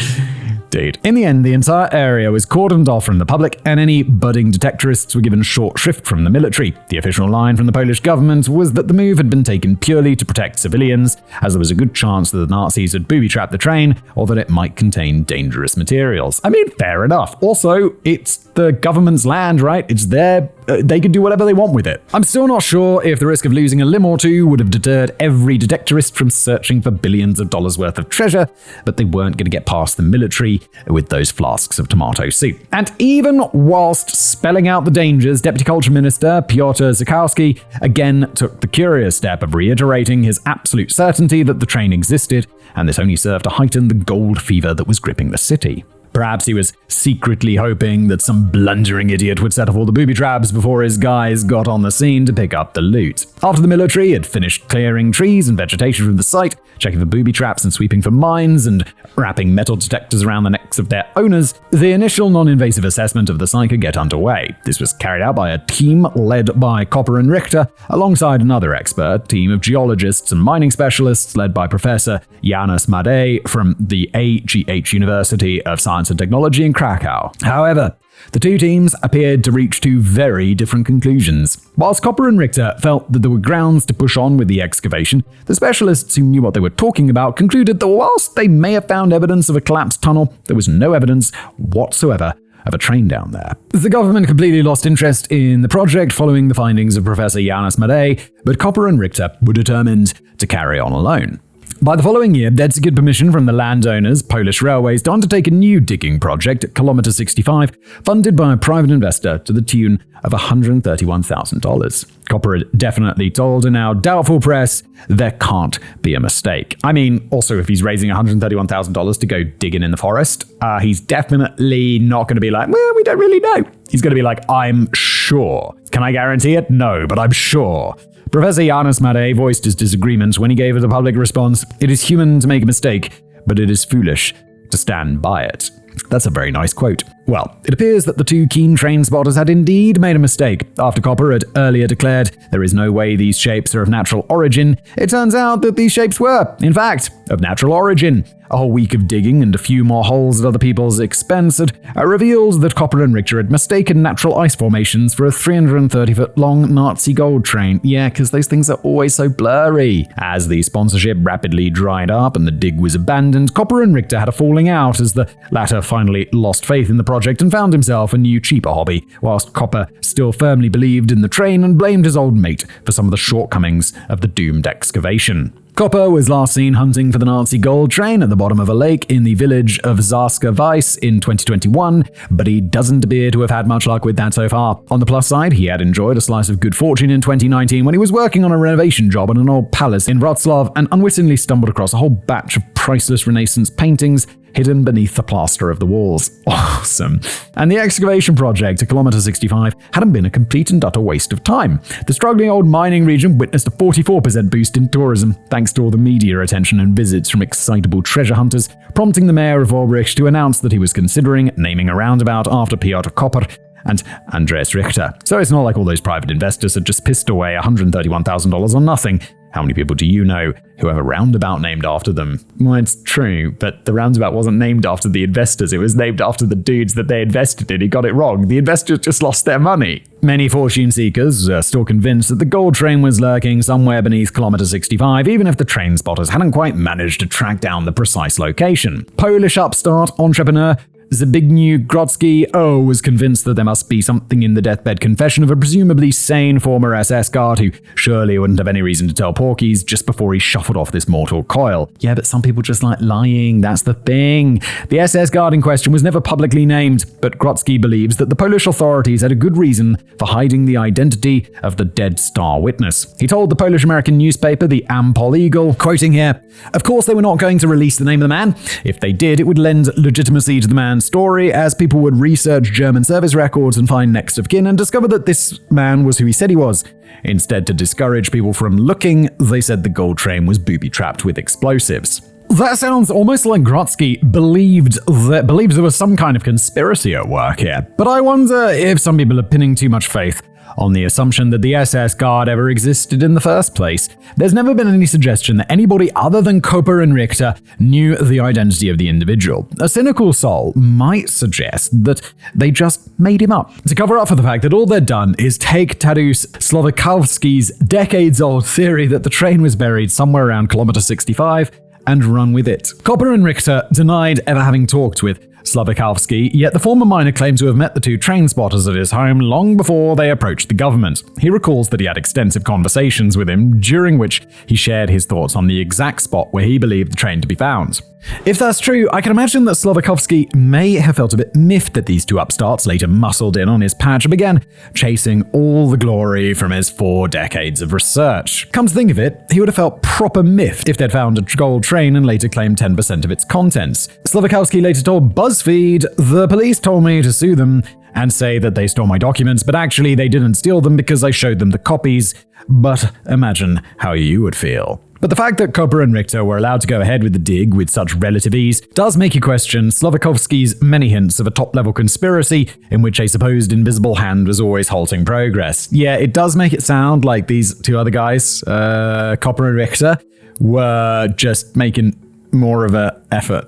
Dude. In the end, the entire area was cordoned off from the public, and any budding detectorists were given short shrift from the military. The official line from the Polish government was that the move had been taken purely to protect civilians, as there was a good chance that the Nazis had booby-trapped the train, or that it might contain dangerous materials. I mean, fair enough. Also, it's the government's land, right? It's their... they could do whatever they want with it. I'm still not sure if the risk of losing a limb or two would have deterred every detectorist from searching for billions of dollars worth of treasure, but they weren't going to get past the military with those flasks of tomato soup. And even whilst spelling out the dangers, Deputy Culture Minister Piotr Zukowski again took the curious step of reiterating his absolute certainty that the train existed, and this only served to heighten the gold fever that was gripping the city. Perhaps he was secretly hoping that some blundering idiot would set off all the booby traps before his guys got on the scene to pick up the loot. After the military had finished clearing trees and vegetation from the site, checking for booby traps and sweeping for mines, and wrapping metal detectors around the necks of their owners, the initial non-invasive assessment of the site could get underway. This was carried out by a team led by Copper and Richter, alongside another expert team of geologists and mining specialists led by Professor Janusz Madej from the AGH University of Science and Technology in Krakow. However, the two teams appeared to reach two very different conclusions. Whilst Copper and Richter felt that there were grounds to push on with the excavation, the specialists who knew what they were talking about concluded that whilst they may have found evidence of a collapsed tunnel, there was no evidence whatsoever of a train down there. The government completely lost interest in the project following the findings of Professor Janusz Madej, but Copper and Richter were determined to carry on alone. By the following year, they'd secured permission from the landowners, Polish Railways, to undertake a new digging project at kilometer 65, funded by a private investor to the tune of $131,000. Copper had definitely told a now doubtful press there can't be a mistake. I mean, also, if he's raising $131,000 to go digging in the forest, he's definitely not going to be like, well, we don't really know. He's going to be like, I'm sure. Can I guarantee it? No, but I'm sure. Professor Janis Madej voiced his disagreement when he gave a public response. It is human to make a mistake, but it is foolish to stand by it. That's a very nice quote. Well, it appears that the two keen train spotters had indeed made a mistake. After Copper had earlier declared there is no way these shapes are of natural origin, it turns out that these shapes were, in fact, of natural origin. A whole week of digging and a few more holes at other people's expense had revealed that Copper and Richter had mistaken natural ice formations for a 330-foot-long Nazi gold train. Yeah, because those things are always so blurry. As the sponsorship rapidly dried up and the dig was abandoned, Copper and Richter had a falling out as the latter finally lost faith in the project and found himself a new, cheaper hobby, whilst Copper still firmly believed in the train and blamed his old mate for some of the shortcomings of the doomed excavation. Copper was last seen hunting for the Nazi gold train at the bottom of a lake in the village of Zarska Weiss in 2021, but he doesn't appear to have had much luck with that so far. On the plus side, he had enjoyed a slice of good fortune in 2019 when he was working on a renovation job on an old palace in Wrocław and unwittingly stumbled across a whole batch of priceless Renaissance paintings hidden beneath the plaster of the walls. Awesome. And the excavation project at kilometer 65 hadn't been a complete and utter waste of time. The struggling old mining region witnessed a 44% boost in tourism, thanks to all the media attention and visits from excitable treasure hunters, prompting the mayor of Olbrich to announce that he was considering naming a roundabout after Piotr Copper and Andreas Richter. So it's not like all those private investors had just pissed away $131,000 on nothing. How many people do you know who have a roundabout named after them? Well, it's true, but the roundabout wasn't named after the investors. It was named after the dudes that they invested in who got it wrong. The investors just lost their money. Many fortune seekers are still convinced that the gold train was lurking somewhere beneath kilometer 65, even if the train spotters hadn't quite managed to track down the precise location. Polish upstart entrepreneur Zbigniew Grodzki was convinced that there must be something in the deathbed confession of a presumably sane former SS guard who surely wouldn't have any reason to tell porkies just before he shuffled off this mortal coil. Yeah, but some people just like lying, that's the thing. The SS guard in question was never publicly named, but Grodzki believes that the Polish authorities had a good reason for hiding the identity of the dead star witness. He told the Polish-American newspaper, the Ampol Eagle, quoting here, "Of course they were not going to release the name of the man. If they did, it would lend legitimacy to the man's story, as people would research German service records and find next of kin and discover that this man was who he said he was. Instead, to discourage people from looking, they said the gold train was booby-trapped with explosives." That sounds almost like Grodzki believed there was some kind of conspiracy at work here. But I wonder if some people are pinning too much faith on the assumption that the SS guard ever existed in the first place. There's never been any suggestion that anybody other than Copper and Richter knew the identity of the individual. A cynical soul might suggest that they just made him up to cover up for the fact that all they'd done is take Tadeusz Słowikowski's decades-old theory that the train was buried somewhere around kilometer 65 and run with it. Copper and Richter denied ever having talked with Słowikowski, yet the former miner claimed to have met the two train spotters at his home long before they approached the government. He recalls that he had extensive conversations with him, during which he shared his thoughts on the exact spot where he believed the train to be found. If that's true, I can imagine that Słowikowski may have felt a bit miffed that these two upstarts later muscled in on his patch and began chasing all the glory from his 4 decades of research. Come to think of it, he would have felt proper miffed if they'd found a gold train and later claimed 10% of its contents. Słowikowski later told BuzzFeed, "The police told me to sue them and say that they stole my documents, but actually they didn't steal them because I showed them the copies. But imagine how you would feel." But the fact that Copper and Richter were allowed to go ahead with the dig with such relative ease does make you question Słowikowski's many hints of a top-level conspiracy in which a supposed invisible hand was always halting progress. Yeah, it does make it sound like these two other guys, Copper and Richter, were just making more of an effort.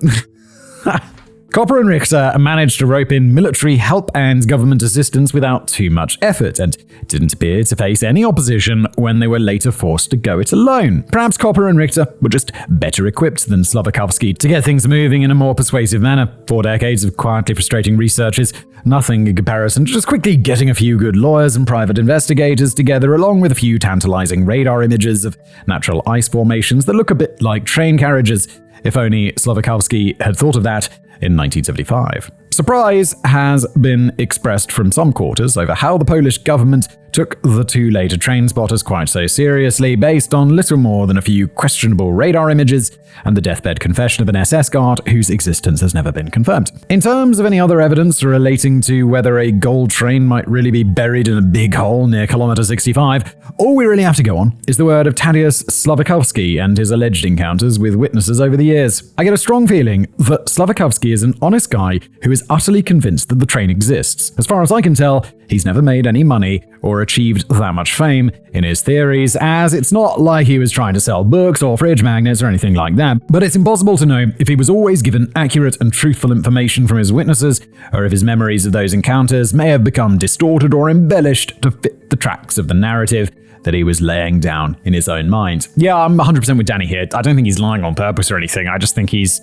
Copper and Richter managed to rope in military help and government assistance without too much effort, and didn't appear to face any opposition when they were later forced to go it alone. Perhaps Copper and Richter were just better equipped than Słowikowski to get things moving in a more persuasive manner. 4 decades of quietly frustrating research is nothing in comparison to just quickly getting a few good lawyers and private investigators together, along with a few tantalizing radar images of natural ice formations that look a bit like train carriages. If only Słowikowski had thought of that in 1975. Surprise has been expressed from some quarters over how the Polish government took the 2 later train spotters quite so seriously, based on little more than a few questionable radar images and the deathbed confession of an SS guard whose existence has never been confirmed. In terms of any other evidence relating to whether a gold train might really be buried in a big hole near kilometer 65, all we really have to go on is the word of Tadeusz Słowikowski and his alleged encounters with witnesses over the years. I get a strong feeling that Słowikowski is an honest guy who is utterly convinced that the train exists. As far as I can tell, he's never made any money or achieved that much fame in his theories, as it's not like he was trying to sell books or fridge magnets or anything like that. But it's impossible to know if he was always given accurate and truthful information from his witnesses, or if his memories of those encounters may have become distorted or embellished to fit the tracks of the narrative that he was laying down in his own mind. Yeah, I'm 100% with Danny here. I don't think he's lying on purpose or anything. I just think he's,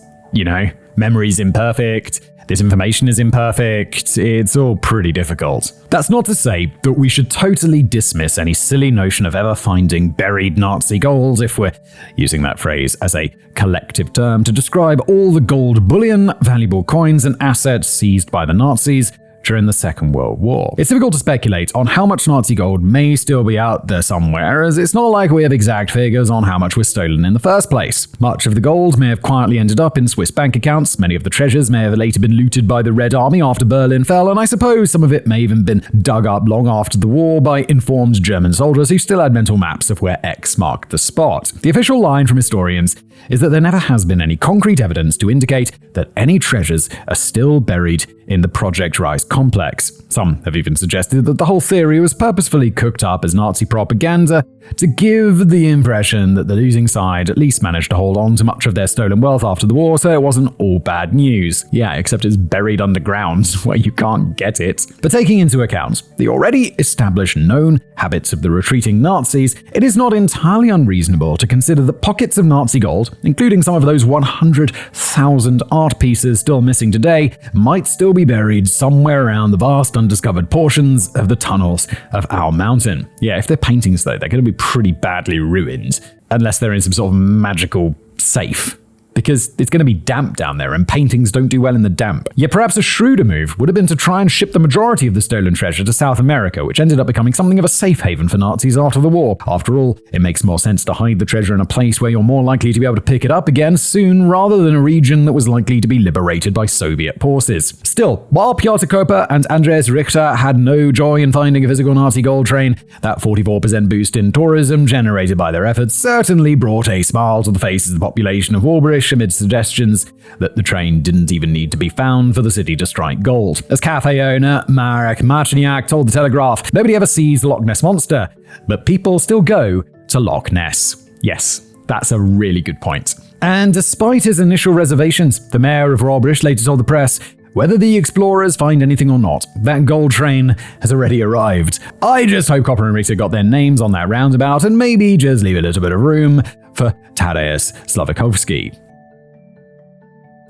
memory's imperfect. This information is imperfect. It's all pretty difficult. That's not to say that we should totally dismiss any silly notion of ever finding buried Nazi gold, if we're using that phrase as a collective term to describe all the gold bullion, valuable coins, and assets seized by the Nazis during the Second World War. It's difficult to speculate on how much Nazi gold may still be out there somewhere, as it's not like we have exact figures on how much was stolen in the first place. Much of the gold may have quietly ended up in Swiss bank accounts, many of the treasures may have later been looted by the Red Army after Berlin fell, and I suppose some of it may even been dug up long after the war by informed German soldiers who still had mental maps of where X marked the spot. The official line from historians is that there never has been any concrete evidence to indicate that any treasures are still buried in the Project Riese complex. Some have even suggested that the whole theory was purposefully cooked up as Nazi propaganda to give the impression that the losing side at least managed to hold on to much of their stolen wealth after the war, so it wasn't all bad news. Yeah, except it's buried underground where you can't get it. But taking into account the already established known habits of the retreating Nazis, it is not entirely unreasonable to consider that pockets of Nazi gold, including some of those 100,000 art pieces still missing today, might still be buried somewhere around the vast undiscovered portions of the tunnels of Owl Mountain. Yeah, if they're paintings though, they're going to be pretty badly ruined, unless they're in some sort of magical safe. Because it's going to be damp down there, and paintings don't do well in the damp. Yet perhaps a shrewder move would have been to try and ship the majority of the stolen treasure to South America, which ended up becoming something of a safe haven for Nazis after the war. After all, it makes more sense to hide the treasure in a place where you're more likely to be able to pick it up again soon, rather than a region that was likely to be liberated by Soviet forces. Still, while Piotr Koper and Andreas Richter had no joy in finding a physical Nazi gold train, that 44% boost in tourism generated by their efforts certainly brought a smile to the faces of the population of Warburg amid suggestions that the train didn't even need to be found for the city to strike gold. As cafe owner Marek Marciniak told The Telegraph, nobody ever sees the Loch Ness Monster, but people still go to Loch Ness. Yes, that's a really good point. And despite his initial reservations, the mayor of Warburg later told the press, whether the explorers find anything or not, that gold train has already arrived. I just hope Copper and Riese got their names on that roundabout and maybe just leave a little bit of room for Tadeusz Słowikowski.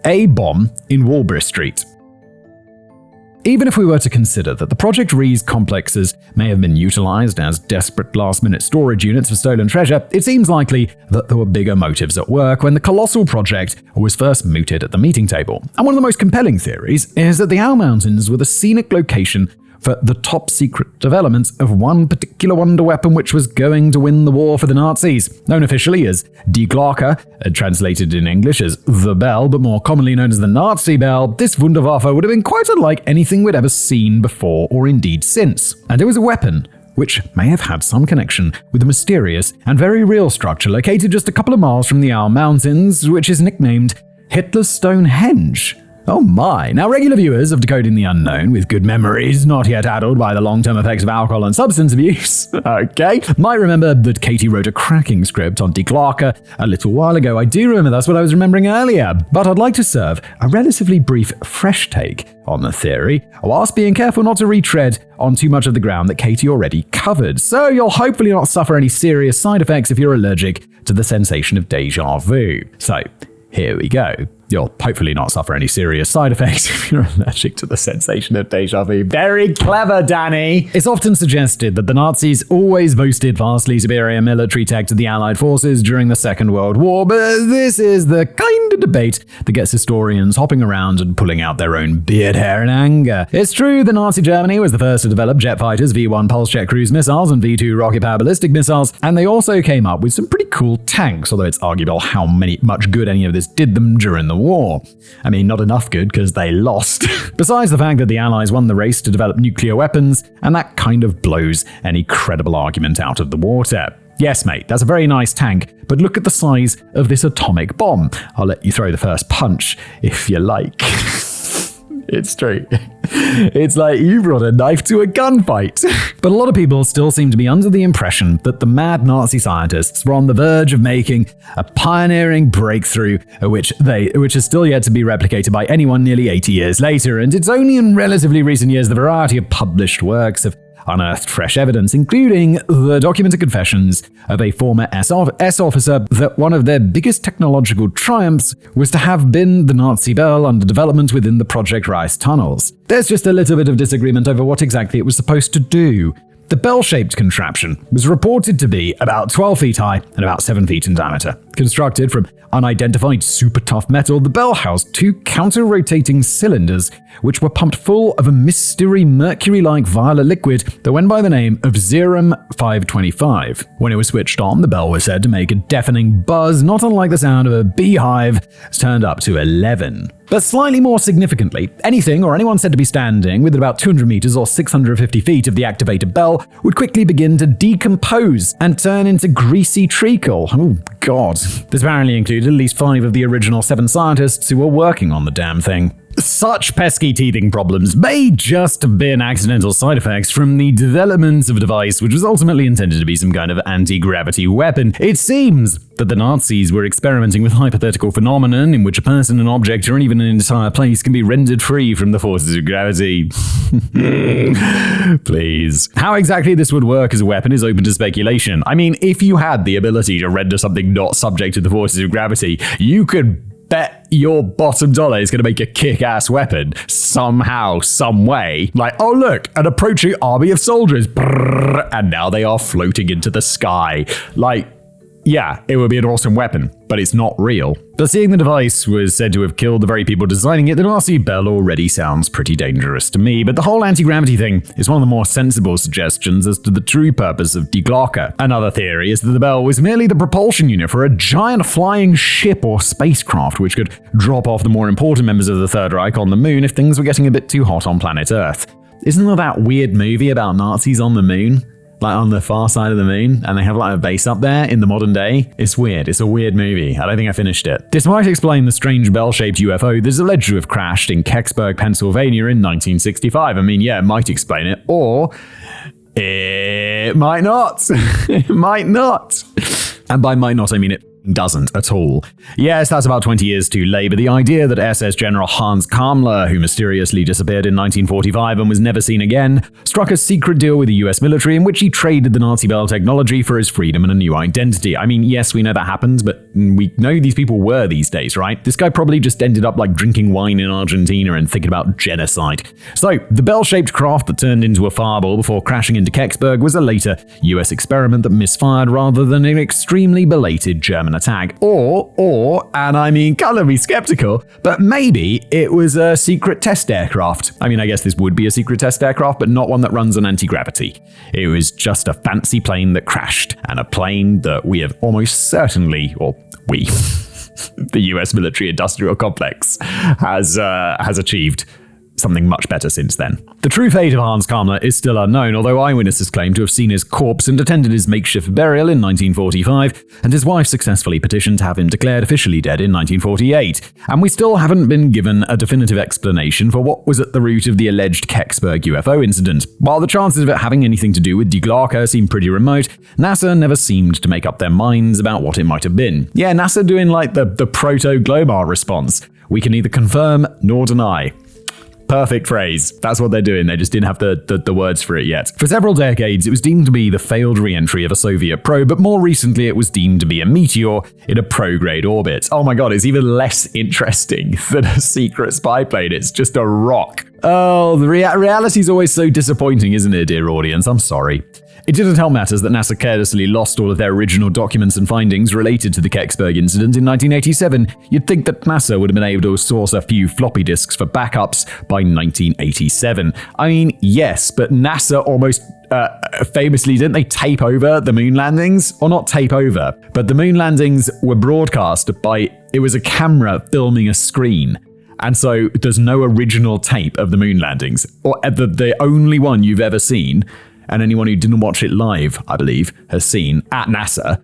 A bomb in Walbridge Street. Even if we were to consider that the Project Riese complexes may have been utilized as desperate last-minute storage units for stolen treasure, it seems likely that there were bigger motives at work when the colossal project was first mooted at the meeting table. And one of the most compelling theories is that the Owl Mountains were the scenic location for the top-secret development of one particular wonder weapon which was going to win the war for the Nazis. Known officially as Die Glocke, translated in English as the bell, but more commonly known as the Nazi bell, this Wunderwaffe would have been quite unlike anything we'd ever seen before or indeed since. And it was a weapon which may have had some connection with the mysterious and very real structure located just a couple of miles from the Owl Mountains, which is nicknamed Hitler's Stonehenge. Oh my. Now, regular viewers of Decoding the Unknown with good memories, not yet addled by the long-term effects of alcohol and substance abuse, okay, might remember that Katie wrote a cracking script on Die Glocke a little while ago. I do remember, that's what I was remembering earlier. But I'd like to serve a relatively brief, fresh take on the theory, whilst being careful not to retread on too much of the ground that Katie already covered. So you'll hopefully not suffer any serious side effects if you're allergic to the sensation of déjà vu. So, here we go. You'll hopefully not suffer any serious side effects if you're allergic to the sensation of déjà vu. Very clever, Danny! It's often suggested that the Nazis always boasted vastly superior military tech to the Allied forces during the Second World War, but this is the kind of debate that gets historians hopping around and pulling out their own beard hair in anger. It's true that Nazi Germany was the first to develop jet fighters, V-1 pulse-jet cruise missiles, and V-2 rocket-powered ballistic missiles, and they also came up with some pretty cool tanks, although it's arguable how much good any of this did them during the war. I mean, not enough good because they lost. Besides the fact that the Allies won the race to develop nuclear weapons, and that kind of blows any credible argument out of the water. Yes, mate, that's a very nice tank, but look at the size of this atomic bomb. I'll let you throw the first punch if you like. It's true. It's like you brought a knife to a gunfight. But a lot of people still seem to be under the impression that the mad Nazi scientists were on the verge of making a pioneering breakthrough, which is still yet to be replicated by anyone nearly 80 years later. And it's only in relatively recent years the variety of published works have unearthed fresh evidence, including the documented confessions of a former S officer that one of their biggest technological triumphs was to have been the Nazi bell under development within the Project Riese tunnels. There's just a little bit of disagreement over what exactly it was supposed to do. The bell-shaped contraption was reported to be about 12 feet high and about 7 feet in diameter. Constructed from unidentified super tough metal, the bell housed two counter-rotating cylinders which were pumped full of a mystery mercury-like violet liquid that went by the name of Serum 525. When it was switched on, the bell was said to make a deafening buzz, not unlike the sound of a beehive turned up to 11. But slightly more significantly, anything or anyone said to be standing within about 200 meters or 650 feet of the activated bell would quickly begin to decompose and turn into greasy treacle. Oh, God. This apparently included at least 5 of the original 7 scientists who were working on the damn thing. Such pesky teething problems may just have been accidental side effects from the development of a device which was ultimately intended to be some kind of anti-gravity weapon. It seems that the Nazis were experimenting with a hypothetical phenomenon in which a person, an object, or even an entire place can be rendered free from the forces of gravity. Please. How exactly this would work as a weapon is open to speculation. I mean, if you had the ability to render something not subject to the forces of gravity, you could bet your bottom dollar is going to make a kick-ass weapon somehow, some way. Like, oh look, an approaching army of soldiers, brrr, and now they are floating into the sky. Like, yeah, it would be an awesome weapon, but it's not real. But seeing the device was said to have killed the very people designing it, the Nazi bell already sounds pretty dangerous to me. But the whole anti-gravity thing is one of the more sensible suggestions as to the true purpose of Die Glocke. Another theory is that the bell was merely the propulsion unit for a giant flying ship or spacecraft which could drop off the more important members of the Third Reich on the moon if things were getting a bit too hot on planet Earth. Isn't there that weird movie about Nazis on the moon? Like on the far side of the moon, and they have like a base up there in the modern day. It's weird. It's a weird movie. I don't think I finished it. This might explain the strange bell-shaped UFO that is alleged to have crashed in Kecksburg, Pennsylvania in 1965. I mean, yeah, it might explain it, or it might not. It might not. And by might not, I mean it doesn't at all. Yes, that's about 20 years too late, but the idea that SS General Hans Kammler, who mysteriously disappeared in 1945 and was never seen again, struck a secret deal with the US military in which he traded the Nazi bell technology for his freedom and a new identity. I mean, yes, we know that happens, but we know who these people were these days, right? This guy probably just ended up like drinking wine in Argentina and thinking about genocide. So, the bell-shaped craft that turned into a fireball before crashing into Kecksburg was a later US experiment that misfired rather than an extremely belated German attack. Or, and I mean, color me skeptical, but maybe it was a secret test aircraft. I mean, I guess this would be a secret test aircraft, but not one that runs on anti-gravity. It was just a fancy plane that crashed, and a plane that we have almost certainly, or we, the US military industrial complex, has achieved something much better since then. The true fate of Hans Kammler is still unknown, although eyewitnesses claim to have seen his corpse and attended his makeshift burial in 1945, and his wife successfully petitioned to have him declared officially dead in 1948. And we still haven't been given a definitive explanation for what was at the root of the alleged Kecksburg UFO incident. While the chances of it having anything to do with Die Glocke seem pretty remote, NASA never seemed to make up their minds about what it might have been. Yeah, NASA doing like the proto-Glomar response. We can neither confirm nor deny. Perfect phrase. That's what they're doing. They just didn't have the words for it yet. For several decades, it was deemed to be the failed re-entry of a Soviet probe, but more recently it was deemed to be a meteor in a prograde orbit. Oh my god, it's even less interesting than a secret spy plane. It's just a rock. Oh, the reality is always so disappointing, isn't it, dear audience? I'm sorry. It didn't help matters that NASA carelessly lost all of their original documents and findings related to the Kecksburg incident in 1987. You'd think that NASA would have been able to source a few floppy disks for backups by 1987. I mean, yes, but NASA almost famously, didn't they tape over the moon landings? Or not tape over, but the moon landings were broadcast by, it was a camera filming a screen. And so there's no original tape of the moon landings. Or the only one you've ever seen, and anyone who didn't watch it live, I believe, has seen, at NASA,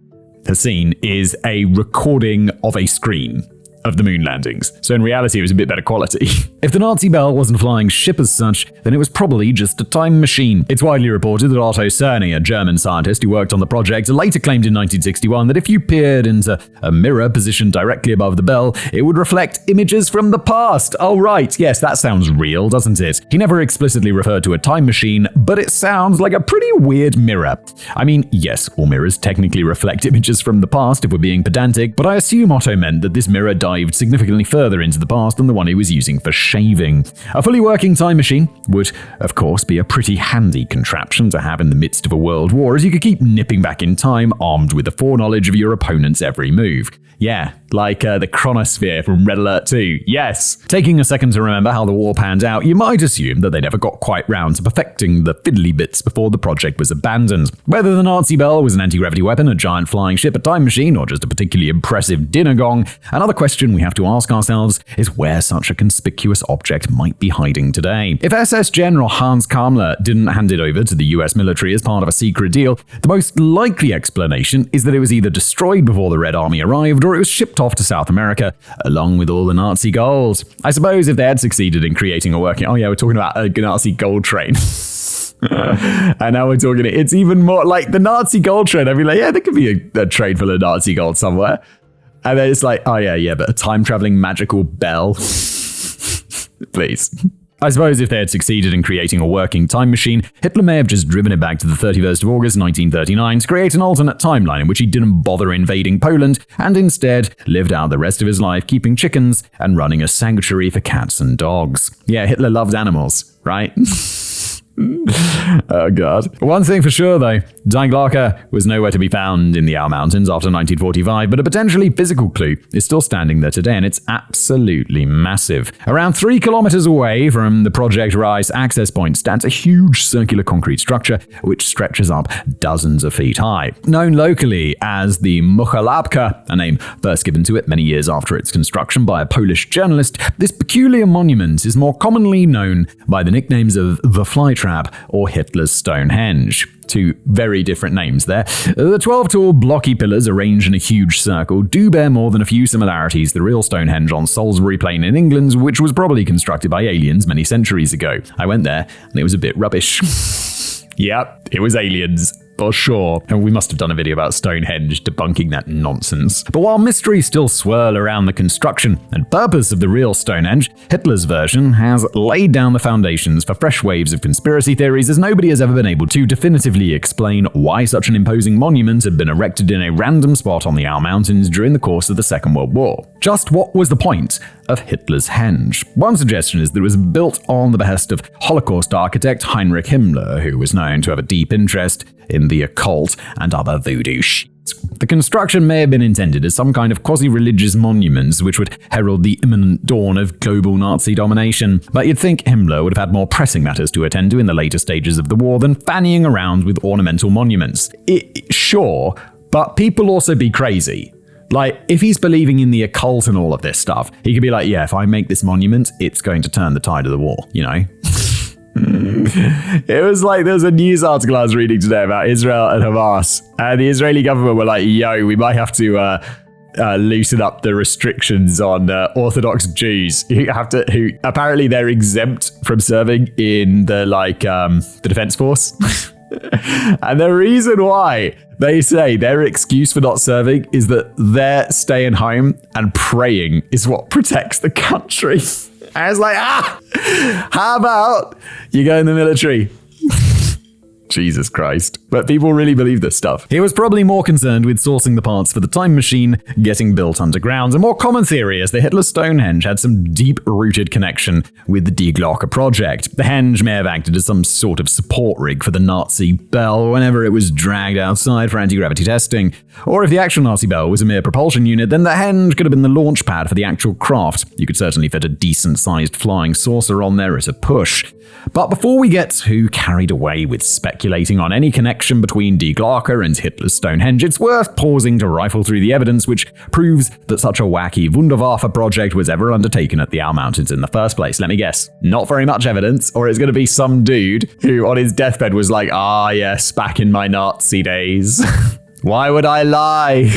is a recording of a screen of the moon landings. So in reality, it was a bit better quality. If the Nazi bell wasn't a flying ship as such, then it was probably just a time machine. It's widely reported that Otto Cerny, a German scientist who worked on the project, later claimed in 1961 that if you peered into a mirror positioned directly above the bell, it would reflect images from the past. Oh right, yes, that sounds real, doesn't it? He never explicitly referred to a time machine, but it sounds like a pretty weird mirror. I mean, yes, all mirrors technically reflect images from the past if we're being pedantic, but I assume Otto meant that this mirror dived significantly further into the past than the one he was using for shaving. A fully working time machine would, of course, be a pretty handy contraption to have in the midst of a world war, as you could keep nipping back in time armed with the foreknowledge of your opponent's every move. Yeah, like the chronosphere from Red Alert 2. Yes! Taking a second to remember how the war panned out, you might assume that they never got quite round to perfecting the fiddly bits before the project was abandoned. Whether the Nazi bell was an anti-gravity weapon, a giant flying ship, a time machine, or just a particularly impressive dinner gong, another question we have to ask ourselves is where such a conspicuous object might be hiding today. If SS General Hans Kammler didn't hand it over to the US military as part of a secret deal, the most likely explanation is that it was either destroyed before the Red Army arrived, or it was shipped off to South America, along with all the Nazi gold. I suppose if they had succeeded in creating a working... Oh yeah, we're talking about a Nazi gold train. And now we're talking... It's even more like the Nazi gold train. I'd be like, yeah, there could be a train full of Nazi gold somewhere. And then it's like, oh yeah, but a time-traveling magical bell. Please. I suppose if they had succeeded in creating a working time machine, Hitler may have just driven it back to the 31st of August 1939 to create an alternate timeline in which he didn't bother invading Poland and instead lived out the rest of his life keeping chickens and running a sanctuary for cats and dogs. Yeah, Hitler loved animals, right? Oh god. One thing for sure though, Die Glocke was nowhere to be found in the Our Mountains after 1945, but a potentially physical clue is still standing there today, and it's absolutely massive. Around 3 kilometers away from the Project Riese access point stands a huge circular concrete structure which stretches up dozens of feet high. Known locally as the Muchalabka, a name first given to it many years after its construction by a Polish journalist, this peculiar monument is more commonly known by the nicknames of the Flytrap or Hitler's Stonehenge. Two very different names there. The 12 tall blocky pillars arranged in a huge circle do bear more than a few similarities to the real Stonehenge on Salisbury Plain in England, which was probably constructed by aliens many centuries ago. I went there and it was a bit rubbish. Yep, it was aliens. For sure. And we must have done a video about Stonehenge debunking that nonsense. But while mysteries still swirl around the construction and purpose of the real Stonehenge, Hitler's version has laid down the foundations for fresh waves of conspiracy theories, as nobody has ever been able to definitively explain why such an imposing monument had been erected in a random spot on the Our Mountains during the course of the Second World War. Just what was the point of Hitler's Henge? One suggestion is that it was built on the behest of Holocaust architect Heinrich Himmler, who was known to have a deep interest in the occult and other voodoo shit. The construction may have been intended as some kind of quasi-religious monument which would herald the imminent dawn of global Nazi domination, but you'd think Himmler would have had more pressing matters to attend to in the later stages of the war than fannying around with ornamental monuments. Sure, but people also be crazy. Like, if he's believing in the occult and all of this stuff, he could be like, yeah, if I make this monument, it's going to turn the tide of the war, you know? It was like, there's a news article I was reading today about Israel and Hamas, and the Israeli government were like, yo, we might have to loosen up the restrictions on Orthodox Jews who apparently they're exempt from serving in the defense force. And the reason why they say their excuse for not serving is that they're staying home and praying is what protects the country. I was like, how about you go in the military? Jesus Christ. But people really believe this stuff. He was probably more concerned with sourcing the parts for the time machine getting built underground. A more common theory is the Hitler Stonehenge had some deep-rooted connection with the Die Glocke project. The henge may have acted as some sort of support rig for the Nazi bell whenever it was dragged outside for anti-gravity testing. Or if the actual Nazi bell was a mere propulsion unit, then the henge could have been the launch pad for the actual craft. You could certainly fit a decent-sized flying saucer on there at a push. But before we get too carried away with speculating on any connection between Die Glocke and Hitler's Stonehenge, it's worth pausing to rifle through the evidence which proves that such a wacky Wunderwaffe project was ever undertaken at the Owl Mountains in the first place. Let me guess, not very much evidence, or it's going to be some dude who on his deathbed was like, yes, back in my Nazi days. Why would I lie?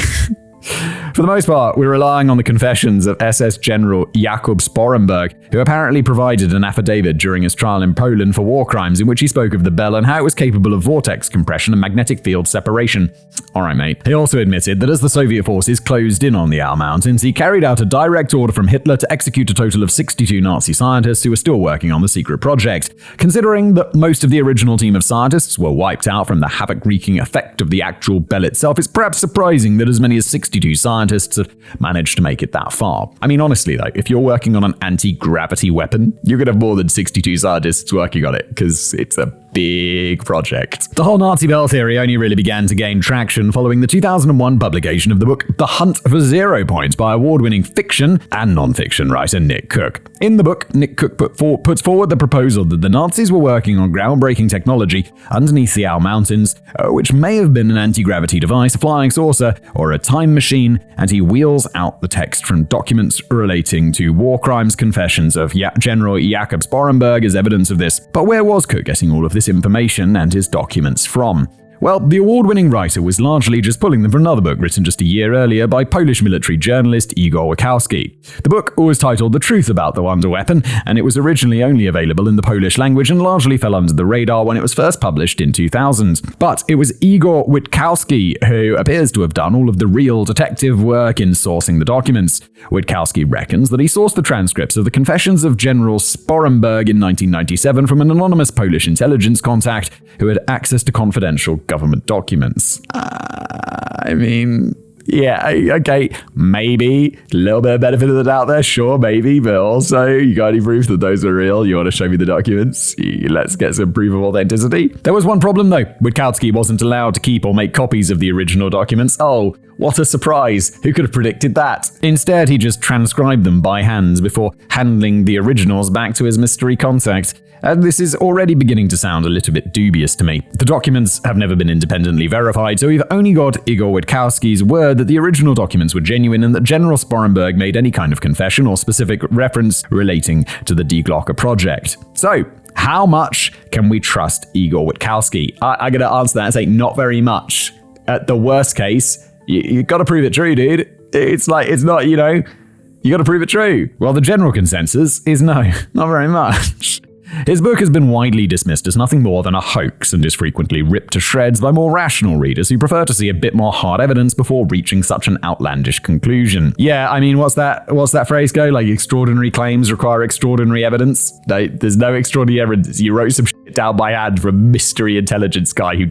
For the most part, we're relying on the confessions of SS General Jakob Sporenberg, who apparently provided an affidavit during his trial in Poland for war crimes in which he spoke of the bell and how it was capable of vortex compression and magnetic field separation. Alright, mate. He also admitted that as the Soviet forces closed in on the Owl Mountains, he carried out a direct order from Hitler to execute a total of 62 Nazi scientists who were still working on the secret project. Considering that most of the original team of scientists were wiped out from the havoc-wreaking effect of the actual bell itself, it's perhaps surprising that as many as 62 scientists have managed to make it that far. I mean, honestly though, if you're working on an anti-gravity weapon, you're going to have more than 62 scientists working on it, because it's a big project. The whole Nazi bell theory only really began to gain traction following the 2001 publication of the book The Hunt for 0 Points by award-winning fiction and non-fiction writer Nick Cook. In the book, Nick Cook puts forward the proposal that the Nazis were working on groundbreaking technology underneath the Owl Mountains, which may have been an anti-gravity device, a flying saucer, or a time machine, and he wheels out the text from documents relating to war crimes confessions of General Jakob Sporenberg as evidence of this. But where was Cook getting all of this information and his documents from? Well, the award-winning writer was largely just pulling them from another book written just a year earlier by Polish military journalist Igor Wachowski. The book was titled The Truth About the Wonder Weapon, and it was originally only available in the Polish language and largely fell under the radar when it was first published in 2000. But it was Igor Wachowski who appears to have done all of the real detective work in sourcing the documents. Wachowski reckons that he sourced the transcripts of the confessions of General Sporenberg in 1997 from an anonymous Polish intelligence contact who had access to confidential government documents. I mean, yeah, okay, maybe a little bit of benefit of the doubt there, sure, maybe, but also, you got any proof that those are real? You want to show me the documents? Let's get some proof of authenticity. There was one problem though. Wachowski wasn't allowed to keep or make copies of the original documents. Oh, what a surprise. Who could have predicted that? Instead, he just transcribed them by hand before handing the originals back to his mystery contact. And this is already beginning to sound a little bit dubious to me. The documents have never been independently verified, so we've only got Igor Wachowski's word that the original documents were genuine and that General Sporenberg made any kind of confession or specific reference relating to the Die Glocke project. So, how much can we trust Igor Wachowski? I'm going to answer that and say not very much. At the worst case, you got to prove it true, dude. It's not, you got to prove it true. Well, the general consensus is no, not very much. His book has been widely dismissed as nothing more than a hoax and is frequently ripped to shreds by more rational readers who prefer to see a bit more hard evidence before reaching such an outlandish conclusion. Yeah, I mean, what's that phrase go? Like, extraordinary claims require extraordinary evidence? There's no extraordinary evidence. You wrote some shit down by hand from a mystery intelligence guy who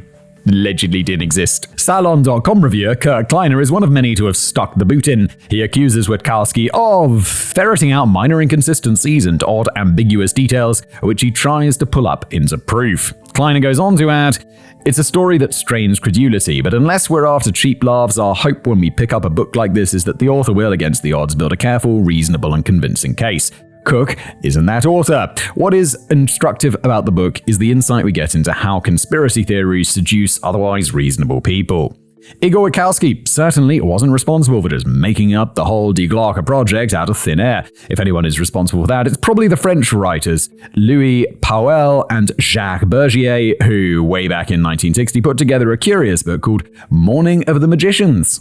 allegedly didn't exist. Salon.com reviewer Kurt Kleiner is one of many to have stuck the boot in. He accuses Wachowski of ferreting out minor inconsistencies and odd ambiguous details, which he tries to pull up into proof. Kleiner goes on to add, "It's a story that strains credulity, but unless we're after cheap laughs, our hope when we pick up a book like this is that the author will, against the odds, build a careful, reasonable and convincing case." Cook isn't that author. What is instructive about the book is the insight we get into how conspiracy theories seduce otherwise reasonable people. Igor Wachowski certainly wasn't responsible for just making up the whole Die Glocke project out of thin air. If anyone is responsible for that, it's probably the French writers Louis Pauwels and Jacques Bergier, who way back in 1960 put together a curious book called Morning of the Magicians.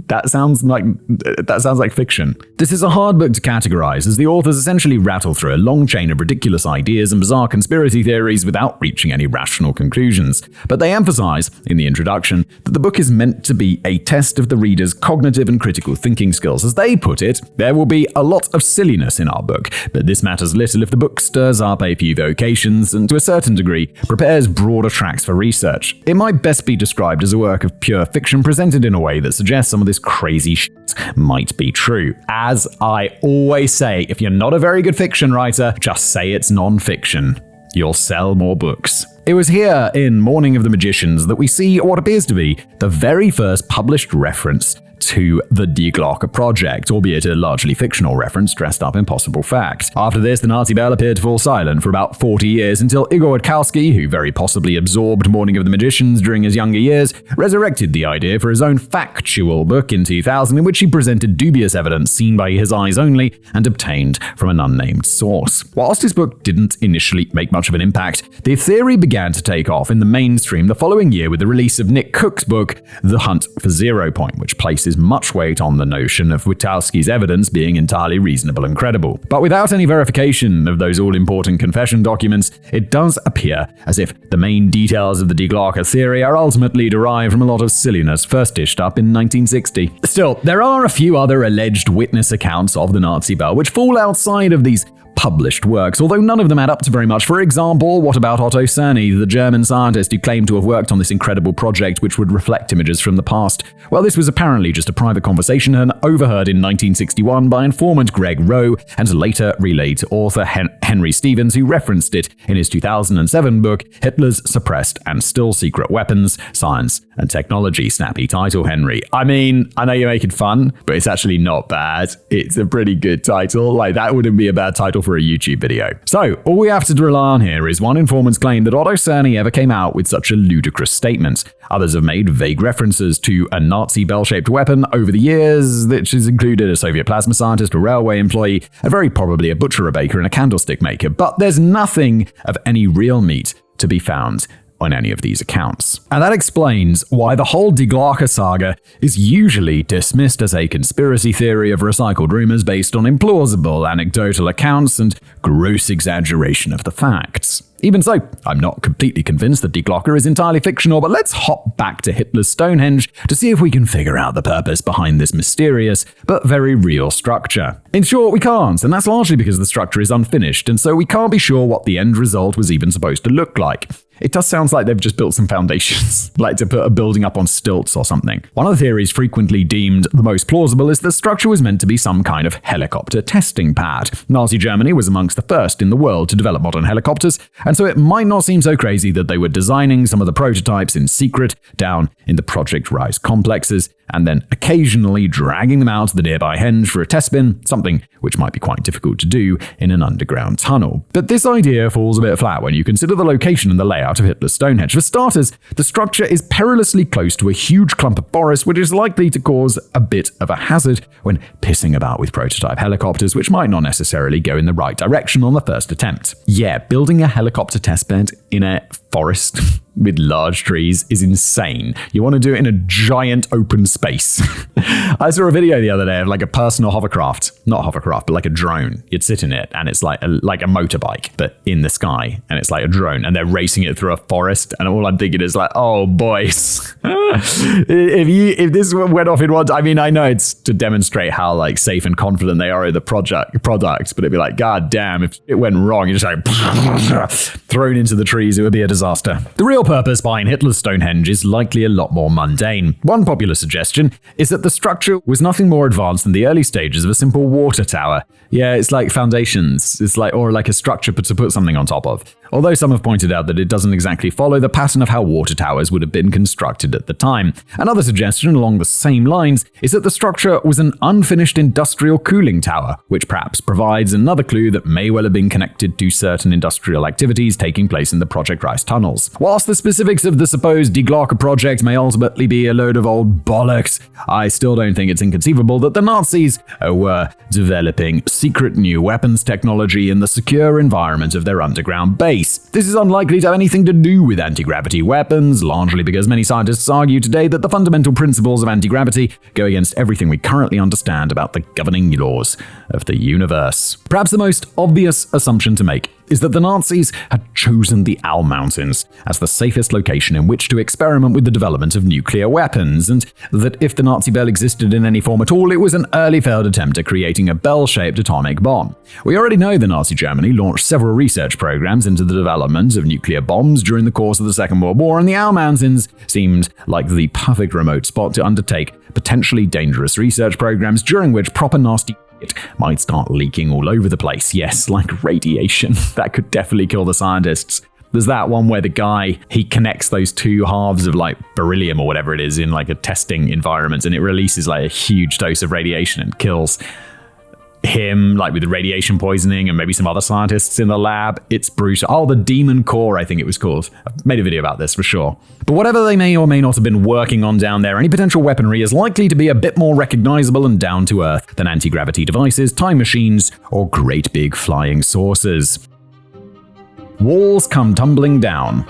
That sounds like fiction. This is a hard book to categorize, as the authors essentially rattle through a long chain of ridiculous ideas and bizarre conspiracy theories without reaching any rational conclusions. But they emphasize, in the introduction, that the book is meant to be a test of the reader's cognitive and critical thinking skills. As they put it, there will be a lot of silliness in our book, but this matters little if the book stirs up a few vocations and, to a certain degree, prepares broader tracks for research. It might best be described as a work of pure fiction presented in a way that suggests some of this crazy shit might be true. As I always say, if you're not a very good fiction writer, just say it's non-fiction. You'll sell more books. It was here in Morning of the Magicians that we see what appears to be the very first published reference to the Die Glocke project, albeit a largely fictional reference dressed up in possible fact. After this, the Nazi bell appeared to fall silent for about 40 years until Igor Wachowski, who very possibly absorbed Morning of the Magicians during his younger years, resurrected the idea for his own factual book in 2000, in which he presented dubious evidence seen by his eyes only and obtained from an unnamed source. Whilst his book didn't initially make much of an impact, the theory began to take off in the mainstream the following year with the release of Nick Cook's book, The Hunt for Zero Point, which places much weight on the notion of Wachowski's evidence being entirely reasonable and credible. But without any verification of those all-important confession documents, it does appear as if the main details of the Die Glocke theory are ultimately derived from a lot of silliness first dished up in 1960. Still, there are a few other alleged witness accounts of the Nazi bell which fall outside of these published works, although none of them add up to very much. For example, what about Otto Cerny, the German scientist who claimed to have worked on this incredible project which would reflect images from the past? Well, this was apparently just a private conversation overheard in 1961 by informant Greg Rowe and later relayed to author Henry Stevens, who referenced it in his 2007 book, Hitler's Suppressed and Still Secret Weapons, Science and Technology. Snappy title, Henry. I mean, I know you're making fun, but it's actually not bad. It's a pretty good title. Like, that wouldn't be a bad title for a YouTube video. So, all we have to rely on here is one informant's claim that Otto Cerny ever came out with such a ludicrous statement. Others have made vague references to a Nazi bell-shaped weapon over the years, which has included a Soviet plasma scientist, a railway employee, and very probably a butcher, a baker, and a candlestick maker. But there's nothing of any real meat to be found on any of these accounts. And that explains why the whole Die Glocke saga is usually dismissed as a conspiracy theory of recycled rumors based on implausible anecdotal accounts and gross exaggeration of the facts. Even so, I'm not completely convinced that Die Glocke is entirely fictional, but let's hop back to Hitler's Stonehenge to see if we can figure out the purpose behind this mysterious but very real structure. In short, we can't, and that's largely because the structure is unfinished, and so we can't be sure what the end result was even supposed to look like. It does sound like they've just built some foundations, like to put a building up on stilts or something. One of the theories frequently deemed the most plausible is the structure was meant to be some kind of helicopter testing pad. Nazi Germany was amongst the first in the world to develop modern helicopters, and so it might not seem so crazy that they were designing some of the prototypes in secret down in the Project Riese complexes, and then occasionally dragging them out to the nearby Henge for a test spin, something which might be quite difficult to do in an underground tunnel. But this idea falls a bit flat when you consider the location and the layout of Hitler's Stonehenge. For starters, the structure is perilously close to a huge clump of forest, which is likely to cause a bit of a hazard when pissing about with prototype helicopters, which might not necessarily go in the right direction on the first attempt. Yeah, building a helicopter testbed in a forest with large trees is insane. You want to do it in a giant open space. I saw a video the other day of like a personal hovercraft, not hovercraft, but like a drone. You'd sit in it and it's like a motorbike, but in the sky, and it's like a drone, and they're racing it through a forest. And all I'm thinking is like, oh boys, if this went off in one, I mean, I know it's to demonstrate how like safe and confident they are in the product, but it'd be like, god damn, if it went wrong, you're just like thrown into the trees, it would be a disaster. The real purpose behind Hitler's Stonehenge is likely a lot more mundane. One popular suggestion is that the structure was nothing more advanced than the early stages of a simple water tower. Yeah, it's like foundations. It's like, or like a structure to put something on top of. Although some have pointed out that it doesn't exactly follow the pattern of how water towers would have been constructed at the time. Another suggestion along the same lines is that the structure was an unfinished industrial cooling tower, which perhaps provides another clue that may well have been connected to certain industrial activities taking place in the Project Rice tunnels. Whilst the specifics of the supposed Die Glocke project may ultimately be a load of old bollocks, I still don't think it's inconceivable that the Nazis were developing secret new weapons technology in the secure environment of their underground base. This is unlikely to have anything to do with anti-gravity weapons, largely because many scientists argue today that the fundamental principles of anti-gravity go against everything we currently understand about the governing laws of the universe. Perhaps the most obvious assumption to make is that the Nazis had chosen the Owl Mountains as the safest location in which to experiment with the development of nuclear weapons, and that if the Nazi bell existed in any form at all, it was an early failed attempt at creating a bell-shaped atomic bomb. We already know that Nazi Germany launched several research programs into the development of nuclear bombs during the course of the Second World War, and the Owl Mountains seemed like the perfect remote spot to undertake potentially dangerous research programs during which proper nasty it might start leaking all over the place. Yes, like radiation. That could definitely kill the scientists. There's that one where the guy, he connects those two halves of like beryllium or whatever it is in like a testing environment, and it releases like a huge dose of radiation and kills him, like with the radiation poisoning, and maybe some other scientists in the lab. It's brutal. Oh, the Demon Core, I think it was called. I've made a video about this for sure. But whatever they may or may not have been working on down there, any potential weaponry is likely to be a bit more recognizable and down to earth than anti-gravity devices, time machines, or great big flying saucers. Walls come tumbling down.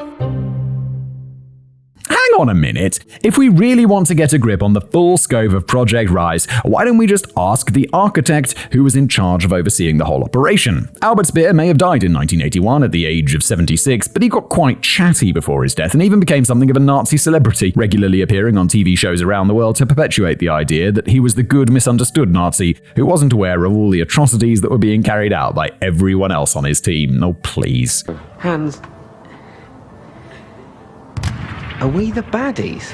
Hang on a minute. If we really want to get a grip on the full scope of Project Riese, why don't we just ask the architect who was in charge of overseeing the whole operation? Albert Speer may have died in 1981 at the age of 76, but he got quite chatty before his death and even became something of a Nazi celebrity, regularly appearing on TV shows around the world to perpetuate the idea that he was the good, misunderstood Nazi who wasn't aware of all the atrocities that were being carried out by everyone else on his team. Oh, please.
Hans, are we the baddies?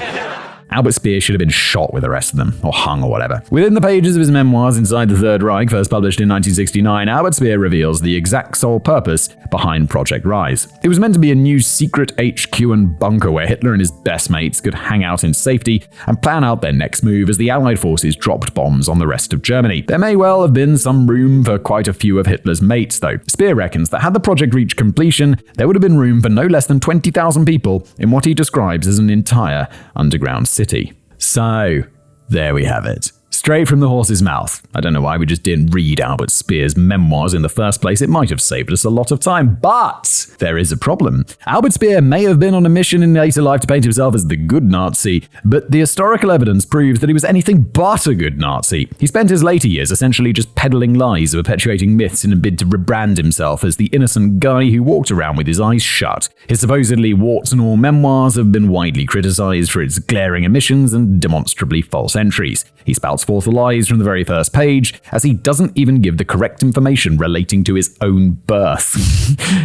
Albert Speer should have been shot with the rest of them, or hung or whatever. Within the pages of his memoirs Inside the Third Reich, first published in 1969, Albert Speer reveals the exact sole purpose behind Project Riese. It was meant to be a new secret HQ and bunker where Hitler and his best mates could hang out in safety and plan out their next move as the Allied forces dropped bombs on the rest of Germany. There may well have been some room for quite a few of Hitler's mates, though. Speer reckons that had the project reached completion, there would have been room for no less than 20,000 people in what he describes as an entire underground city. So, there we have it. Straight from the horse's mouth. I don't know why we just didn't read Albert Speer's memoirs in the first place. It might have saved us a lot of time, but there is a problem. Albert Speer may have been on a mission in later life to paint himself as the good Nazi, but the historical evidence proves that he was anything but a good Nazi. He spent his later years essentially just peddling lies, perpetuating myths in a bid to rebrand himself as the innocent guy who walked around with his eyes shut. His supposedly warts and all memoirs have been widely criticized for its glaring omissions and demonstrably false entries. He spouts forth lies from the very first page, as he doesn't even give the correct information relating to his own birth.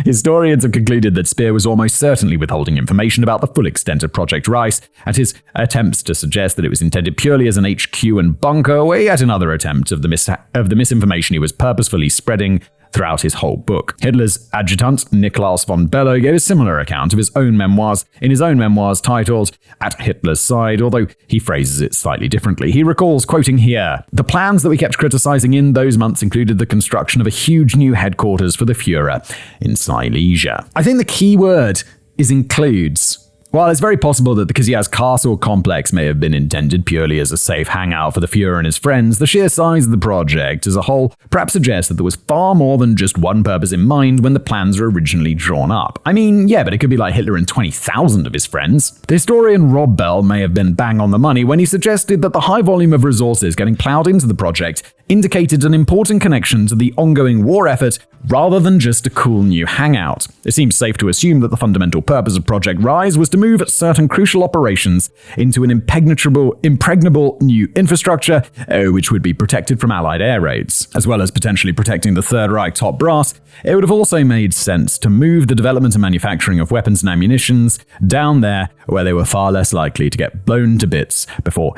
Historians have concluded that Speer was almost certainly withholding information about the full extent of Project Riese, and his attempts to suggest that it was intended purely as an HQ and bunker were yet another attempt of the misinformation he was purposefully spreading throughout his whole book. Hitler's adjutant, Niklaus von Bellow, gave a similar account of his own memoirs in his own memoirs titled At Hitler's Side, although he phrases it slightly differently. He recalls, quoting here, "The plans that we kept criticizing in those months included the construction of a huge new headquarters for the Führer in Silesia." I think the key word is includes. While it's very possible that the Kazier's castle complex may have been intended purely as a safe hangout for the Führer and his friends, the sheer size of the project as a whole perhaps suggests that there was far more than just one purpose in mind when the plans were originally drawn up. I mean, yeah, but it could be like Hitler and 20,000 of his friends. The historian Rob Bell may have been bang on the money when he suggested that the high volume of resources getting plowed into the project indicated an important connection to the ongoing war effort rather than just a cool new hangout. It seems safe to assume that the fundamental purpose of Project Riese was to move certain crucial operations into an impregnable new infrastructure, which would be protected from Allied air raids. As well as potentially protecting the Third Reich top brass, it would have also made sense to move the development and manufacturing of weapons and ammunitions down there where they were far less likely to get blown to bits before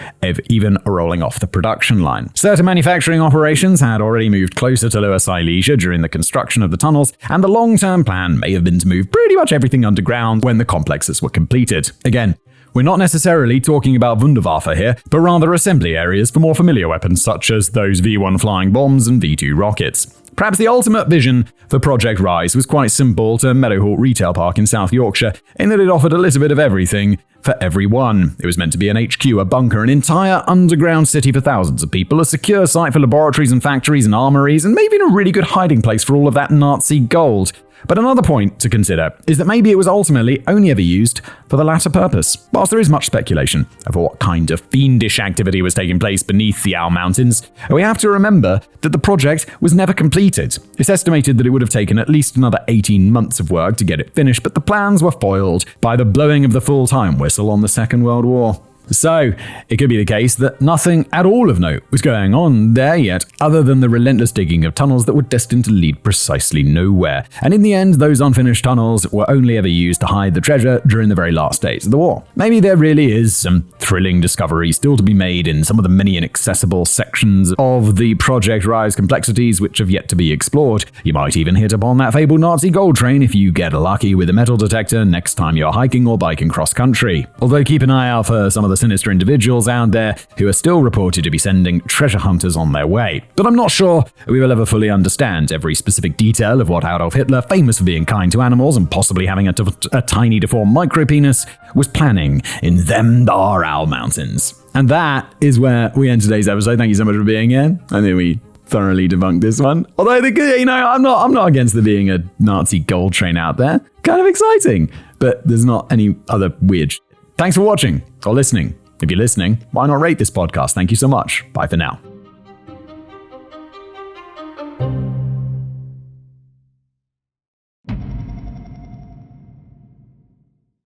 even rolling off the production line. Certain manufacturing drilling operations had already moved closer to Lower Silesia during the construction of the tunnels, and the long-term plan may have been to move pretty much everything underground when the complexes were completed. Again, we're not necessarily talking about Wunderwaffe here, but rather assembly areas for more familiar weapons such as those V1 flying bombs and V2 rockets. Perhaps the ultimate vision for Project Riese was quite simple to Meadowhall Retail Park in South Yorkshire, in that it offered a little bit of everything for everyone. It was meant to be an HQ, a bunker, an entire underground city for thousands of people, a secure site for laboratories and factories and armories, and maybe a really good hiding place for all of that Nazi gold. But another point to consider is that maybe it was ultimately only ever used for the latter purpose. Whilst there is much speculation over what kind of fiendish activity was taking place beneath the Owl Mountains, we have to remember that the project was never completed. It's estimated that it would have taken at least another 18 months of work to get it finished, but the plans were foiled by the blowing of the full-time whistle on the Second World War. So, it could be the case that nothing at all of note was going on there yet, other than the relentless digging of tunnels that were destined to lead precisely nowhere. And in the end, those unfinished tunnels were only ever used to hide the treasure during the very last days of the war. Maybe there really is some thrilling discovery still to be made in some of the many inaccessible sections of the Project Riese complexities which have yet to be explored. You might even hit upon that fabled Nazi gold train if you get lucky with a metal detector next time you're hiking or biking cross-country. Although keep an eye out for some of the sinister individuals out there who are still reported to be sending treasure hunters on their way. But I'm not sure we will ever fully understand every specific detail of what Adolf Hitler, famous for being kind to animals and possibly having a tiny deformed micropenis, was planning in them thar Owl Mountains. And that is where we end today's episode. Thank you so much for being here. I think we thoroughly debunked this one. Although, I'm not against there being a Nazi gold train out there. Kind of exciting. But there's not any other weird shit. Thanks for watching or listening. If you're listening, why not rate this podcast? Thank you so much. Bye for now.